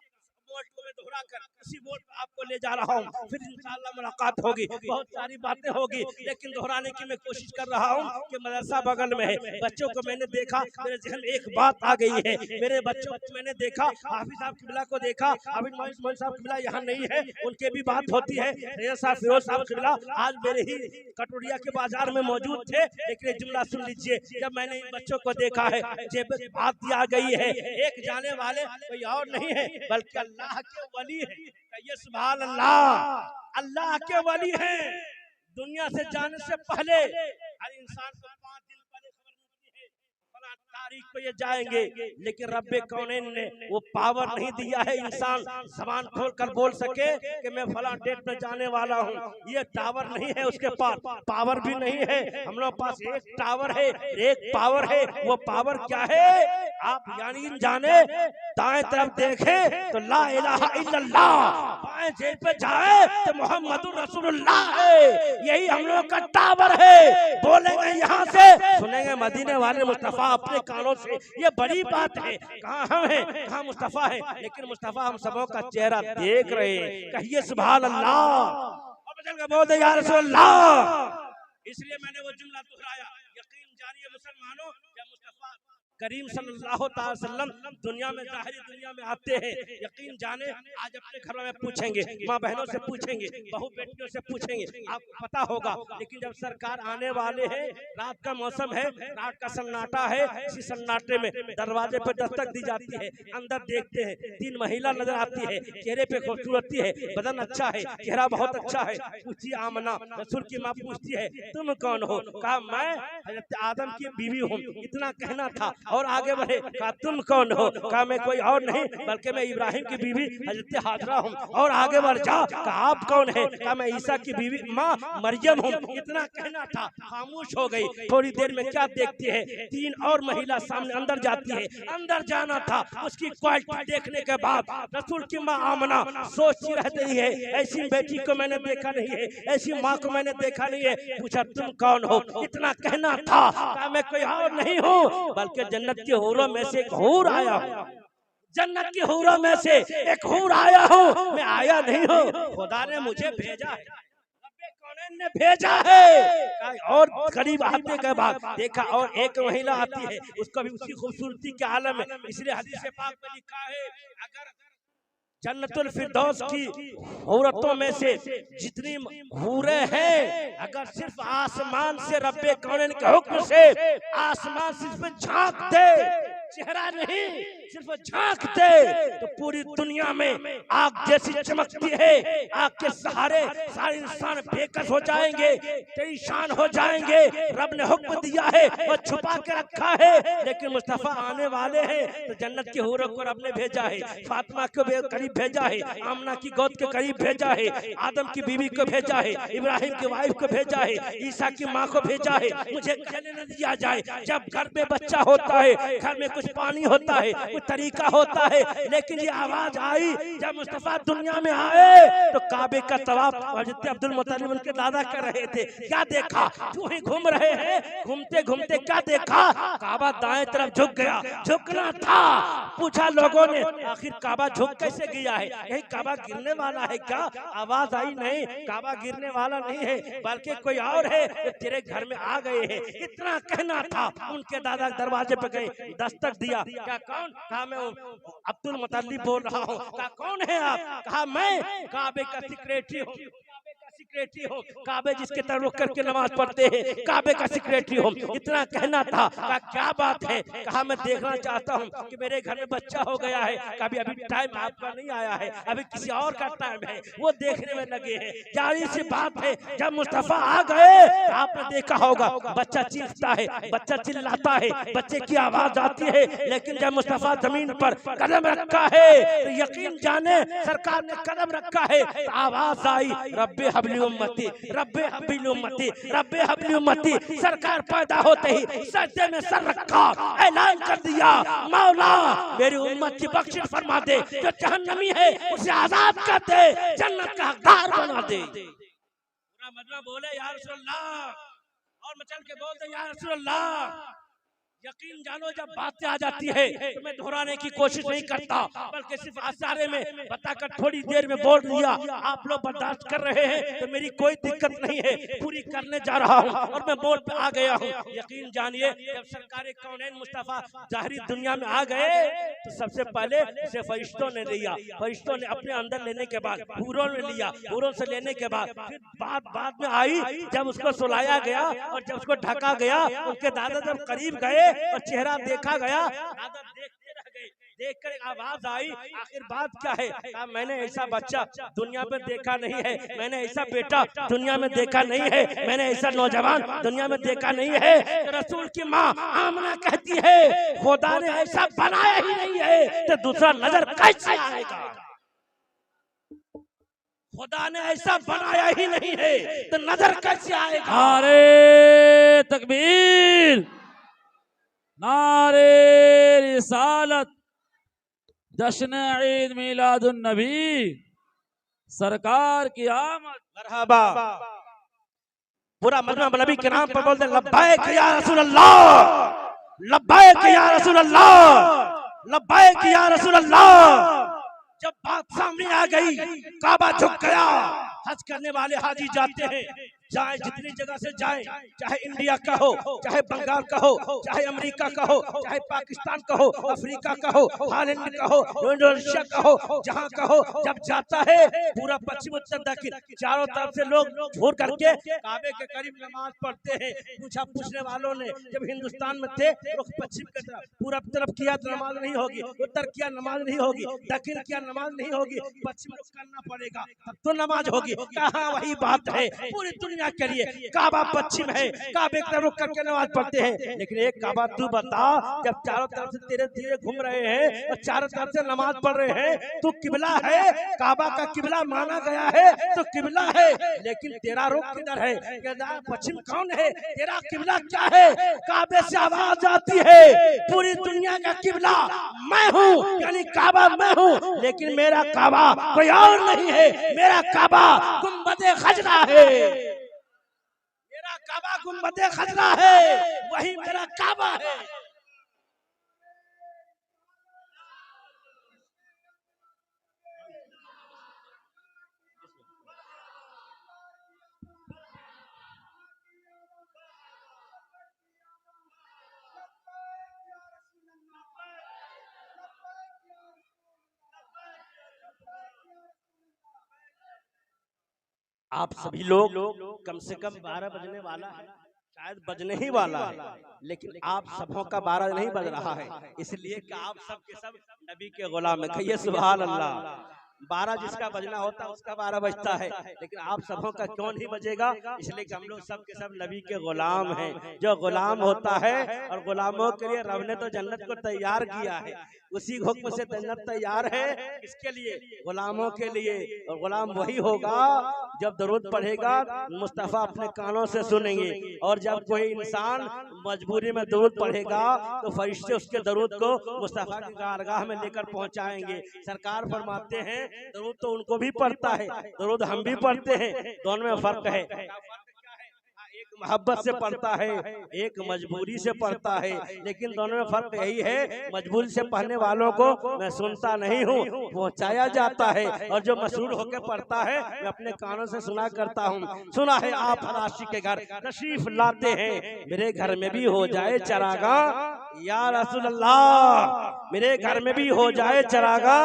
वोट को मैं दोहरा कर इसी वोट आपको ले जा रहा हूँ, फिर इंशाअल्लाह मुलाकात होगी, बहुत सारी बातें होगी, लेकिन दोहराने की मैं कोशिश कर रहा हूँ कि मदरसा बगल में है। बच्चों को मैंने देखा, मेरे जहन में एक बात आ गई है, मेरे बच्चों को मैंने देखा, हाफिज साहब किबला को देखा, हाफिज मोइन साहब किबला यहाँ नहीं है, उनके भी बात होती है, रेजा साहब फिरोज साहब किबला आज मेरे ही कटोरिया के बाजार में मौजूद थे, लेकिन जुमला सुन लीजिए, जब मैंने इन बच्चों को देखा है, जब बात आ गई है, एक जाने वाले कोई और नहीं है बल्कि अल्लाह के वली है। ये सुभान अल्लाह, अल्लाह के वली हैं। दुनिया से जाने से पहले हर इंसान को 5 दिन पहले खबर मिलती है फलां तारीख पे ये जाएंगे, लेकिन रब्बे कौनैन ने वो पावर नहीं दिया है इंसान जबान खोल कर बोल सके कि मैं फलां डेट पे जाने वाला हूँ। ये टावर नहीं है उसके पास, पावर भी नहीं है। हम लोग पास एक टावर है, एक पावर है। वो पावर क्या है? आप यानी जाने दाएं तरफ देखें तो ला इलाहा इल्लल्लाह, बाएं जेब पे जाए तो मोहम्मदुर रसूलुल्लाह है। यही हम लोग का टावर है। बोलेंगे यहाँ से, सुनेंगे मदीने वाले मुस्तफा अपने कानों से। ये बड़ी बात है। कहाँ हम हैं, कहाँ मुस्तफा है, लेकिन मुस्तफा हम सबों का चेहरा देख रहे हैं। कहिए सुभान अल्लाह, बोल या रसूलल्लाह। इसलिए मैंने वो जुमला दोहराया, यकीन जानिए मुसलमानों, जब मुस्तफा करीम सल्लल्लाहु अलैहि वसल्लम दुनिया में, ज़ाहिरी दुनिया में आते हैं, यकीन जाने आज अपने घरों में पूछेंगे, माँ बहनों से पूछेंगे, बहू बेटियों से पूछेंगे, आपको पता होगा। लेकिन जब सरकार आने वाले हैं, रात का मौसम है, रात का सन्नाटा है, इसी सन्नाटे में दरवाजे पर दस्तक दी जाती है। अंदर देखते हैं, 3 महिला नजर आती है, चेहरे पे खूबसूरती है, बदन अच्छा है, चेहरा बहुत अच्छा है। पूछी आमना, रसूल की माँ पूछती है तुम कौन हो? कहा मैं हजरत आदम की बीवी हूँ। इतना कहना था और आगे बढ़े। कहा तुम कौन हो? कहा मैं कोई और नहीं बल्कि मैं इब्राहिम की बीवी हजरत हाजरा हूँ। और आगे बढ़ जा। कहा आप कौन है? कहा मैं ईसा की बीवी माँ मरियम हूँ। इतना कहना था, खामोश हो गई। थोड़ी देर में क्या देखती है, 3 और महिला सामने अंदर जाती है। अंदर जाना था, उसकी क्वालिटी देखने के बाद रसूल की माँ आमना सोचती रह गई है, ऐसी बेटी को मैंने देखा नहीं है, ऐसी माँ को मैंने देखा नहीं है। पूछा तुम कौन हो? इतना कहना था। कहा मैं कोई और नहीं हूँ बल्कि जन्नत के हूरों में से एक हूर आया हूँ। जन्नत की हूरों में से एक हूर आया हूँ। मैं आया नहीं हूँ, खुदा ने मुझे भेजा है, रब्बे कौनैन ने भेजा है। और करीब आने के बाद देखा और एक महिला आती है, उसको भी उसी खूबसूरती के आलम में। इसलिए हदीस पाक में लिखा है, अगर जन्नतुल फिरदौस की औरतों में से जितनी हूरे हैं, अगर सिर्फ आसमान से रब्बे कौनैन के हुक्म से आसमान से झांक दे, चेहरा नहीं सिर्फ झांक दे तो पूरी दुनिया में आग जैसी चमकती है। आग के सहारे सारे इंसान बेकस हो जाएंगे, तेरी शान हो जाएंगे। रब ने हुक्म दिया है और छुपा के रखा है, लेकिन मुस्तफा आने वाले हैं तो जन्नत के हूरों को रब ने भेजा है, फातिमा को करीब भेजा है, आमना की गोद के करीब भेजा है, आदम की बीवी को भेजा है, इब्राहिम की वाइफ को भेजा है, ईसा की माँ को भेजा है। मुझे कहने न दिया जाए, जब घर में बच्चा होता है, घर में कुछ पानी होता है, कुछ तरीका होता है, लेकिन ये आवाज आई जब मुस्तफा दुनिया में आए तो काबे का तवाफ हज़रत अब्दुल मुत्तलिब उनके दादा कर रहे थे। क्या देखा? जो ही घूम रहे हैं, घूमते घूमते क्या देखा? काबा दाएं तरफ झुक गया। झुकना था। पूछा लोगों ने, आखिर काबा झुक कैसे गया है? यही काबा गिरने वाला है क्या? आवाज आई, नहीं, काबा गिरने वाला नहीं है, बल्कि कोई और है जो तेरे घर में आ गए हैं। इतना कहना था। उनके दादा दरवाजे पे गए, दस्तक दिया। क्या कौन? कहा मैं अब्दुल मुत्तलिब बोल रहा हूँ। कहा कौन है आप? कहा मैं काबे का सेक्रेटरी हूँ। सेक्रेटरी हो, काबे जिसके तरफ रुख करके नमाज पढ़ते हैं, काबे का सेक्रेटरी हो। इतना कहना था। कहा क्या बात है? कहा मैं देखना चाहता हूँ कि मेरे घर में बच्चा हो गया है। कभी अभी टाइम आपका नहीं आया है, अभी किसी और का टाइम है, वो देखने में लगे हैं। जारी सी बात है, जब मुस्तफा आ गए तो आपने देखा होगा बच्चा चीखता है, बच्चा चिल्लाता है, बच्चे की आवाज आती है, लेकिन जब मुस्तफा जमीन पर कदम रखा है तो यकीन जाने सरकार ने कदम रखा है तो आवाज आई, रब्बे हबली उम्मती, रब्बे हबली उम्मती, रब्बे हबली उम्मती। सरकार पैदा होते ही सजदे में सर रखा, ऐलान कर दिया, मौला मेरी उम्मत की बख्शिश फरमा दे, जो जहन्नमी है उसे आजाद कर दे, जन्नत का हकदार बना दे। पूरा मतलब बोले या रसूल अल्लाह, और मचल के बोल दे या रसूल अल्लाह। यकीन जानो जब बातें आ जाती है तो मैं दोहराने की कोशिश नहीं करता, बल्कि सिर्फ इशारे में बताकर थोड़ी देर में बोल दिया। आप लोग बर्दाश्त कर रहे हैं तो मेरी कोई दिक्कत नहीं है, पूरी करने जा रहा हूं और मैं बोल पे आ गया हूं। यकीन जानिए जब सरकार कौनैन मुस्तफा जाहिरी दुनिया में आ गए तो सबसे पहले उसे फरिश्तों ने लिया। फरिश्तों ने अपने अंदर लेने के बाद हूरों ने लिया, हूरों से लेने के बाद फिर बाद में आई जब उसको सुलाया गया और जब उसको ढका गया। उनके दादा जब करीब गए और चेहरा देखा गया, दादा देखते रह गए। देखकर आवाज आई, आखिर बात क्या है? कहा मैंने ऐसा बच्चा दुनिया में देखा नहीं है, मैंने ऐसा बेटा दुनिया में देखा नहीं है, मैंने ऐसा नौजवान दुनिया में देखा नहीं है। तो रसूल की माँ आमना कहती है, खुदा ने ऐसा बनाया ही नहीं है तो दूसरा नजर कैसे आएगा? खुदा ने ऐसा बनाया ही नहीं है तो नजर कैसे आएगा? नारे तकबीर, नारे रिसालत, जश्न ईद मिलादुन नबी, सरकार की आमद। मरहबा। पूरा मतलब नबी के नाम पर बोलते लब्बैक या रसूल अल्लाह, लब्बैक या रसूल अल्लाह, लब्बैक या रसूल अल्लाह। जब बात सामने आ गई, काबा झुक गया। हज करने वाले हाजी जाते हैं, जाए जितनी जगह से जाए, चाहे इंडिया का हो, चाहे बंगाल का हो, चाहे अमेरिका का हो, चाहे पाकिस्तान का हो, अफ्रीका का हो, हॉलैंड का हो, इंडोनेशिया का हो, जहाँ का हो, जब जाता है पूरा पश्चिम उत्तर दक्षिण चारों तरफ से लोग घूर करके काबे के करीब नमाज पढ़ते हैं। पूछा पूछने वालों ने, जब हिंदुस्तान में थे रुख पश्चिम की तरफ, पूरब तरफ किया तो नमाज नहीं होगी, उत्तर किया नमाज नहीं होगी, दक्षिण किया नमाज नहीं होगी, पश्चिम रुख करना पड़ेगा तब तो नमाज होगी। कहाँ वही बात है पूरी दुनिया के लिए। काबा पश्चिम है, काबे की तरफ रुख करके नमाज पढ़ते हैं, लेकिन एक काबा तू बता, जब चारों तरफ से तेरे धीरे घूम रहे हैं और चारों तरफ से नमाज पढ़ रहे हैं, तू किबला है, काबा का किबला माना गया है तो किबला है, लेकिन तेरा रुख किधर है? पश्चिम कौन है? तेरा किबला क्या है? काबे से आवाज आती है, पूरी दुनिया का किबला मैं हूँ, यानी काबा मैं हूँ, लेकिन मेरा काबा कोई और नहीं है। मेरा काबा गुंबदे खजरा है, मेरा काबा गुंबदे खजरा है, वही मेरा काबा है। आप सभी लोग कम से कम 12 बजने वाला है, शायद बजने ही वाला है, लेकिन आप सबों का 12 नहीं बज रहा है, इसलिए कि आप सब के सब नबी के गुलाम है। कहिए सुभान अल्लाह। 12 जिसका बजना होता है उसका 12 बजता है, लेकिन आप सबों का क्यों नहीं बजेगा? इसलिए कि हम लोग सब के सब नबी के गुलाम हैं। जो गुलाम होता है, और गुलामों के लिए रब ने तो जन्नत को तैयार किया है, उसी हुक्म से जन्नत तैयार है। इसके लिए गुलामों के लिए, और गुलाम वही होगा जब दरूद पढ़ेगा मुस्तफ़ा अपने कानों से सुनेंगे, और जब कोई इंसान मजबूरी में दरूद पढ़ेगा तो फरिश्ते उसके दरूद को मुस्तफ़ा की कारगाह में लेकर पहुंचाएंगे। सरकार फरमाते हैं दरूद तो उनको भी पढ़ता है, दरूद हम भी पढ़ते हैं, दोनों में फर्क है। एक मोहब्बत से पढ़ता है, एक मजबूरी से पढ़ता है, लेकिन दोनों में फर्क यही है, मजबूरी से पढ़ने वालों को मैं सुनता नहीं हूँ, पहुँचाया जाता है, और जो मशहूर होकर पढ़ता है मैं अपने कानों से सुना करता हूँ। सुना है आप हराशी के घर तशरीफ लाते हैं, मेरे घर में भी हो जाए चरागा या रसूल अल्लाह, मेरे घर में भी हो जाए चरागा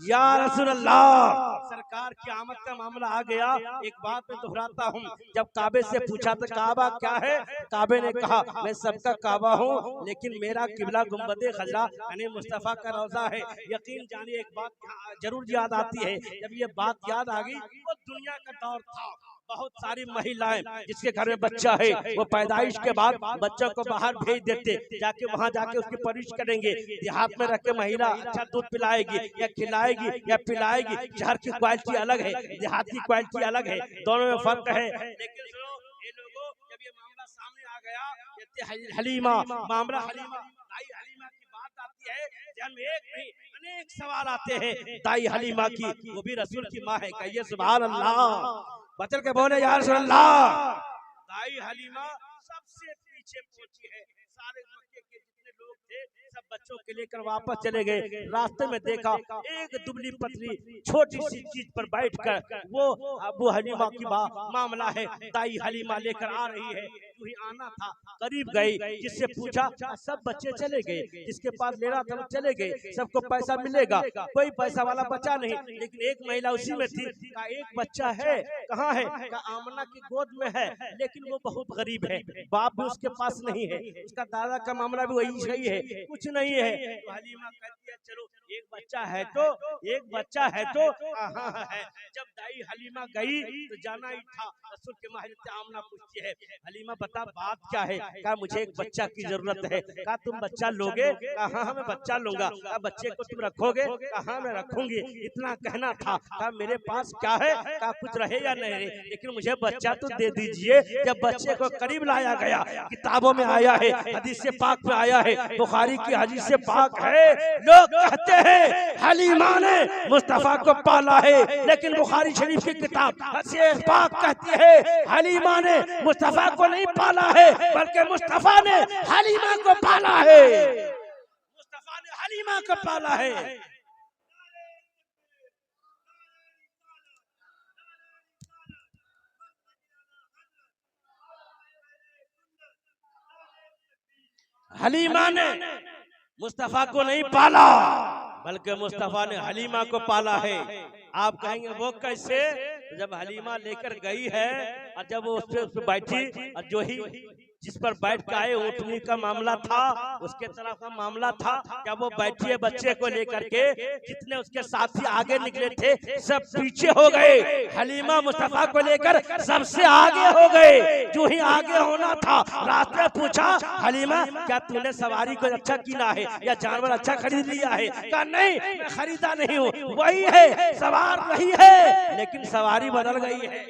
या रसूल अल्लाह। सरकार की आमद का मामला आ गया। एक बात मैं दोहराता हूँ, जब काबे से पूछा था काबा क्या है, काबे ने कहा मैं सबका काबा हूँ, लेकिन मेरा किबला गुंबदे खजरा यानी मुस्तफ़ा का रोजा है। यकीन जानिए एक बात जरूर याद आती है, जब ये बात याद आ गई वो दुनिया का दौर था, बहुत सारी महिलाएं जिसके घर में बच्चा है वो पैदाइश के बाद बच्चों को बाहर भेज देते, जाके वहां जाके उसकी परवरिश करेंगे। देहात में रख के महिला अच्छा दूध पिलाएगी या खिलाएगी या पिलाएगी, शहर की क्वालिटी अलग है, देहात की क्वालिटी अलग है, दोनों में फर्क है। लेकिन सुनो ये लोगों, जब ये मामला सामने आ गया, हलीमा मामला हलीमा दाई हलीमा की बात आती है, ध्यान में एक नहीं अनेक सवाल आते हैं दाई हलीमा की, वो भी रसूल की माँ है। कहिए सुभान अल्लाह, बचल के बोले या रसूल अल्लाह। दाई हलीमा सबसे पीछे पहुंची है, सारे मक्के के जितने लोग थे सब बच्चों के लेकर वापस चले गए। रास्ते में देखा एक दुबली पतली छोटी सी चीज पर बैठकर वो अबू हलीमा की मामला है, दाई हलीमा लेकर आ रही है। तू ही आना था, करीब गई, जिससे पूछा सब बच्चे चले गए, जिसके पास लेना था चले गए, सबको पैसा मिलेगा, कोई पैसा वाला बचा नहीं, लेकिन एक महिला उसी में थी। का एक बच्चा है, कहाँ है? का आमना की गोद में है, लेकिन वो बहुत गरीब है, बाप भी उसके पास नहीं है, उसका दादा का मामला भी वही सही है, कुछ नहीं है। तो हलीमा कहती है चलो एक बच्चा है तो, एक बच्चा है तो कहाँ है? जब दाई हलीमा गई तो जाना ही था, रसूल के महल आमना पूछती है हलीमा बता बात क्या है? कहा मुझे एक बच्चा की जरूरत है। कहा तुम बच्चा लोगे? कहा हाँ मैं बच्चा लूंगा। कहा बच्चे को तुम रखोगे? कहा मैं रखूंगी, इतना कहना था। कहा मेरे पास क्या है? कहा कुछ रहे या नहीं रहे, लेकिन मुझे बच्चा तो दे दीजिए। जब बच्चे को करीब लाया गया, किताबों में आया है, हदीस से पाक में आया है, बुखारी की हदीस से पाक है, लोग कहते हैं हलीमा ने मुस्तफा को पाला है, लेकिन बुखारी शरीफ की किताब से पाक कहती है हलीमा ने मुस्तफा को नहीं पाला है, बल्कि मुस्तफा ने हलीमा को पाला है, मुस्तफा ने हलीमा को पाला है। हलीमा ने मुस्तफा को नहीं पाला, बल्कि मुस्तफा ने हलीमा को पाला है। आप कहेंगे वो कैसे? जब हलीमा लेकर गई है और जब वो उस पर बैठी, और जो ही जिस पर बैठ के आए ऊँटनी का मामला था, उसके तरफ का मामला था, जब वो बैठी है बच्चे को लेकर के, जितने उसके साथी आगे निकले थे सब पीछे हो गए, हलीमा मुस्तफा को लेकर सबसे आगे हो गए। जो ही आगे होना था, रास्ते पूछा हलीमा क्या तूने सवारी को अच्छा किया है या जानवर अच्छा खरीद लिया है? कहा नहीं मैं खरीदा नहीं हूँ, वही है सवार वही है, लेकिन सवारी बदल गई है।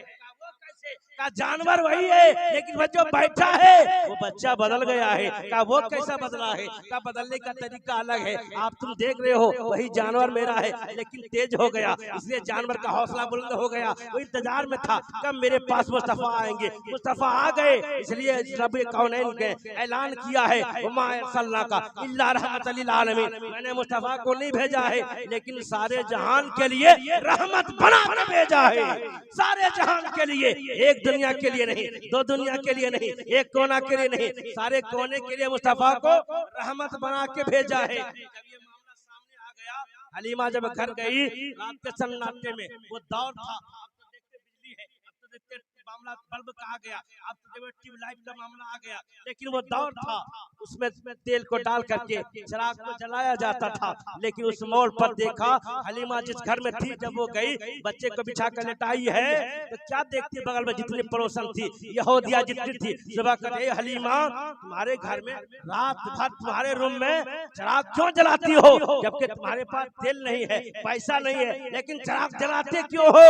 का जानवर वही है, लेकिन वो जो बैठा है वो बच्चा बदल गया है। का वो कैसा बदला है? का बदलने का तरीका अलग है। आप तुम देख रहे हो वही जानवर मेरा है, लेकिन तेज हो गया, इसलिए जानवर का हौसला बुलंद हो गया। वो इंतजार में था कब मेरे पास मुस्तफा आएंगे। मुस्तफा आ गए, इसलिए रब कौनैन ने ऐलान किया है मैंने मुस्तफा को नहीं भेजा है, लेकिन सारे जहान के लिए रहमत बना कर भेजा है। सारे जहान के लिए, एक दुनिया के लिए नहीं, दो दुनिया के लिए नहीं, एक कोना के लिए नहीं, सारे कोने के लिए मुस्तफा को रहमत बना के भेजा है। जब ये मामला सामने आ गया, हलीमा जब घर गई, रात के सन्नाटे में वो दौर था, अब तो देखते बिजली है, अब तो देखते मामला बल्ब कहा गया, अब तो ट्यूबलाइट का मामला आ गया। लेकिन वो दौर था उसमें तेल को डाल करके चिराग को जलाया जाता था। लेकिन उस मोड़ पर देखा हलीमा जिस घर में थी, जब वो गई बच्चे को बिछा कर लेटाई है तो क्या देखती, बगल में जितनी पड़ोसन थी, यहूदिया जितनी थी, सुबह कहते हलीमा तुम्हारे घर में रात भर तुम्हारे रूम में चिराग क्यों जलाती हो, जबकि तुम्हारे पास तेल नहीं है, पैसा नहीं है, लेकिन चिराग जलाते क्यों हो?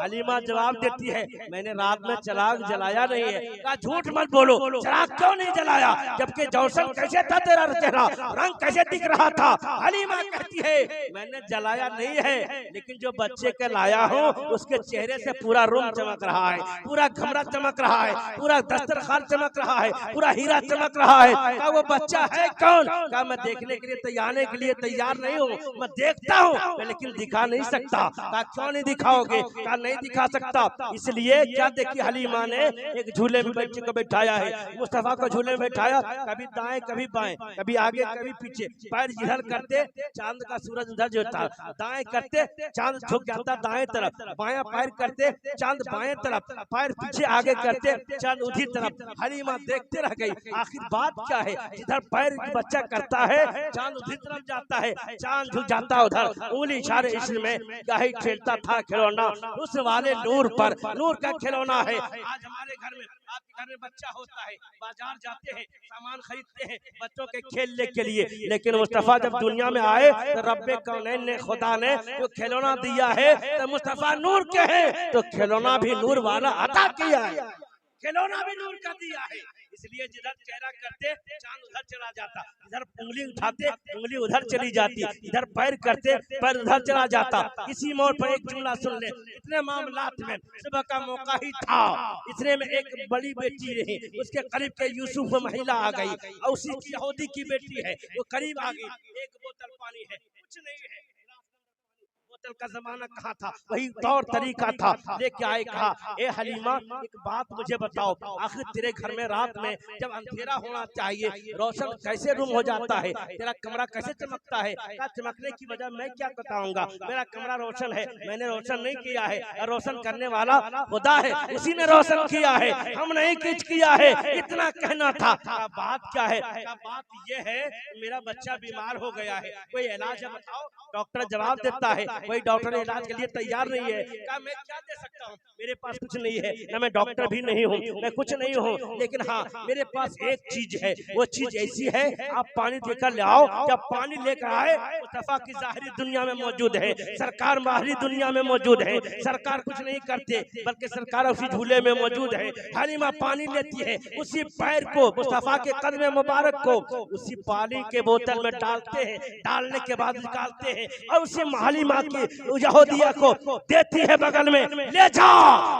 हलीमा जवाब देती है मैंने रात में चिराग जलाया नहीं है। कहा झूठ मत बोलो, चिराग क्यों नहीं जलाया, जबकि जौशन कैसे था तेरा चेहरा, रंग कैसे दिख रहा था? हलीमा कहती है मैंने जलाया नहीं है, लेकिन जो बच्चे के लाया हूँ उसके चेहरे से पूरा रूम चमक रहा है, पूरा कमरा चमक रहा है, पूरा दस्तरखान चमक रहा है, पूरा हीरा चमक रहा है। कहा वो बच्चा है कौन? कहा मैं देखने के लिए आने के लिए तैयार नहीं हूँ, मैं देखता हूँ लेकिन दिखा नहीं सकता। कहा क्यों नहीं दिखाओगे? कहा नहीं दिखा सकता इसलिए क्या देखी हलीमा ने एक झूले में बच्चे को बैठाया है, मुस्तफा को झूले में बैठाया, कभी दाएं कभी बाएं, कभी आगे कभी पीछे, पैर इधर करते चांद का सूरज उधर जो था, दाएं करते चांद झुक जाता दाएं तरफ, बायां पैर करते चांद बाएं तरफ, पैर पीछे आगे करते चांद उधर तरफ। हलीमा देखते रह गई आखिर बात क्या है, जिधर पैर बच्चा करता है चांद उधर तरफ जाता है, चांद झुक जाता उधर, उंगली इशारे इसमें कहीं खेलता था खिलौना उस वाले नूर पर, नूर का खिलौना है। आज हमारे घर में, आपके घर में बच्चा होता है, बाजार जाते हैं, सामान खरीदते हैं बच्चों के खेलने के लिए, लेकिन मुस्तफा जब दुनिया में आए तो रब्बे कौनैन ने, खुदा ने जो खिलौना दिया है तो मुस्तफा नूर के हैं, तो खिलौना भी नूर वाला अता किया है, खिलौना भी नूर का दिया है। इसलिए जिधर चेहरा करते चांद उधर चला जाता, इधर उंगली उठाते उंगली उधर चली जाती, इधर पैर करते पैर उधर चला जाता। इसी मोड़ पर एक जुमला सुन ले, इतने मामलात में सुबह का मौका ही था, इतने में एक बड़ी बेटी रही, उसके करीब के यूसुफ महिला आ गई और उसी की यहूदी की बेटी है, वो करीब आ गई, एक बोतल पानी है, कुछ नहीं है, बोतल का जमाना कहाँ था, वही तौर तरीका था, लेके आए कहा ए हलीमा एक बात मुझे बताओ, आखिर तेरे घर में रात में जब अंधेरा होना चाहिए रोशन कैसे रूम हो जाता है, तेरा कमरा कैसे चमकता है? क्या चमकने की वजह मैं क्या बताऊंगा, मेरा कमरा रोशन है, मैंने रोशन नहीं किया है, रोशन करने वाला खुदा है, उसी ने रोशन किया है, हम नहीं कुछ किया है, इतना कहना था। बात क्या है? बात ये है मेरा बच्चा बीमार हो गया है, कोई इलाज है बताओ। डॉक्टर जवाब देता है कोई डॉक्टर इलाज के लिए तैयार नहीं है। कहा मैं क्या दे सकता हूँ, मेरे पास कुछ नहीं है, न मैं डॉक्टर भी नहीं हूँ, मैं कुछ नहीं हूँ, लेकिन हाँ मेरे पास एक चीज है, वो चीज ऐसी है आप पानी लेकर ले आओ। जब पानी लेकर आए मुस्तफा की जाहिरी दुनिया में मौजूद है, सरकार बाहरी दुनिया में मौजूद है, सरकार कुछ नहीं करते बल्कि सरकार उसी झूले में मौजूद है। हलीमा पानी लेती है, उसी पैर को मुस्तफा के कदम मुबारक को उसी पानी के बोतल में डालते हैं, डालने के बाद निकालते हैं और उसी हलीमा की यहूदिया को देती है बगल में, ले जा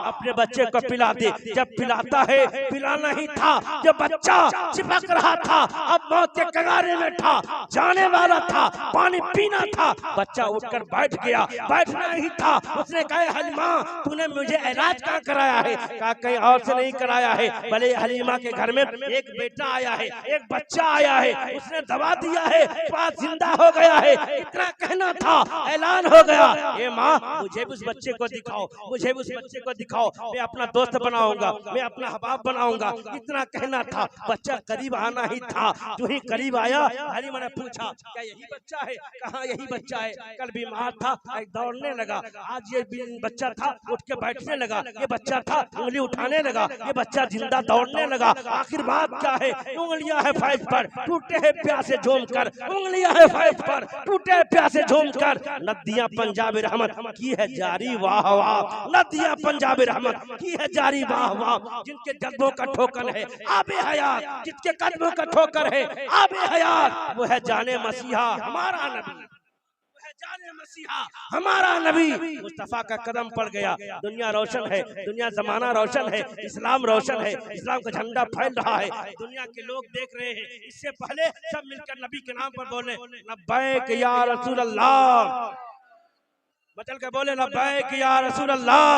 अपने बच्चे को पिला दे। जब पिलाता है, पिलाना ही था, जो बच्चा चिपक रहा था, अब मौत के कगारे में था, जाने वाला था, पानी पीना था, बच्चा उठकर बैठ गया, बैठना ही था। उसने कहा हलीमा तूने मुझे इलाज कहाँ कराया है? कहा कहीं और से नहीं कराया है, भले हलीमा के घर में एक बेटा आया है, एक बच्चा आया है, उसने दवा दिया है, पास जिंदा हो गया है, इतना कहना था, ऐलान हो गया। ए माँ मुझे उस बच्चे को दिखाओ, मुझे उस बच्चे को दिखाओ, मैं अपना दोस्त बनाऊंगा, मैं अपना हबाब बनाऊंगा, इतना कहना था। बच्चा करीब आना ही था, जो ही करीब आया हलीमा ने पूछा क्या यही बच्चा है? कहा यही बच्चा है, कल बीमार था दौड़ने लगा, आज ये बच्चा था उठ के बैठने लगा, ये बच्चा था उंगली उठाने लगा, ये बच्चा जिंदा दौड़ने लगा। आखिर बात क्या है? उंगलियां है फैज पर, टूटे हैं प्यासे झूम कर, उंगलियां है फैज पर, टूटे प्यासे झूम कर। नदियां पंजाब रहमत की है जारी वाह वाह, नदियां पंजाब रहमत की है जारी वाह वाह। जिनके कदमों का ठोकर है आबे हयात, जिनके कदमों का ठोकर है आबे हयात, वो है जाने मसीहा हमारा नबी, जाने मसीहा हमारा नबी। मुस्तफा का कदम पड़ गया, दुनिया रोशन है, दुनिया जमाना रोशन है, इस्लाम रोशन है, इस्लाम का झंडा फैल रहा है, दुनिया के लोग देख रहे हैं। इससे पहले सब मिलकर नबी के नाम पर बोले लब्बैक या रसूल अल्लाह, बचल के बोले लब्बैक या रसूल अल्लाह।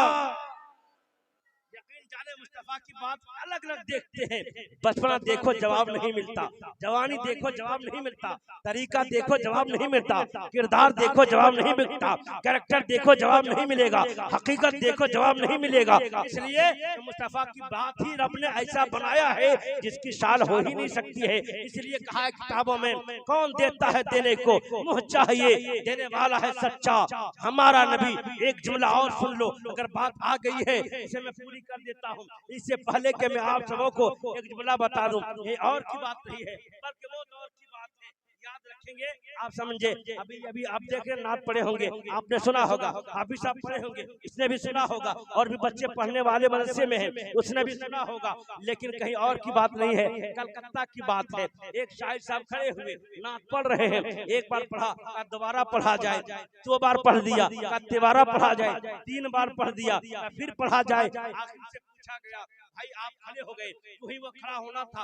यकीन जाने मुस्तफा की बात अलग अलग देखते हैं। बचपना देखो जवाब नहीं मिलता, जवानी देखो जवाब नहीं मिलता, तरीका देखो जवाब नहीं मिलता, किरदार देखो जवाब नहीं मिलता, कैरेक्टर देखो जवाब नहीं मिलेगा, हकीकत देखो जवाब नहीं मिलेगा। इसलिए मुस्तफा की बात ही रब ने ऐसा बनाया है जिसकी शाल हो ही नहीं सकती है। इसलिए कहा है किताबों में, कौन देता है देने को, मुँह चाहिए देने वाला है सच्चा हमारा नबी। एक जुमला और सुन लो, अगर बात आ गई है इसे मैं पूरी कर देता हूँ। इससे पहले कि मैं आप सबों को एक जुमला बता दूं, ये और की बात नहीं है बल्कि वो दौर की बात है, याद रखेंगे आप समझे। अभी अभी आप देख रहे नात पढ़े होंगे, आपने सुना होगा, हाफिज साहब पढ़े होंगे, इसने भी सुना होगा, और भी बच्चे पढ़ने वाले मदरसे में हैं उसने भी सुना होगा। लेकिन कहीं और की बात नहीं है, कलकत्ता की बात है। एक शाहिद साहब खड़े हुए नात पढ़ रहे हैं, एक बार पढ़ा दोबारा पढ़ा जाए, 2 बार पढ़ दिया, तिबारा पढ़ा जाए, 3 बार पढ़ दिया, फिर पढ़ा जाए। आखिर से पूछा गया, भाई आप खड़े हो गए, वही वो खड़ा होना था,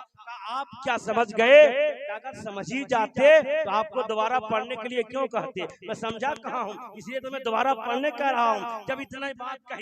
आप क्या समझ गए? अगर समझ ही जाते तो आपको दोबारा पढ़ने के लिए क्यों कहते? मैं समझा कहाँ हूँ, इसलिए तो मैं दोबारा पढ़ने कह रहा हूँ। जब इतना बात कही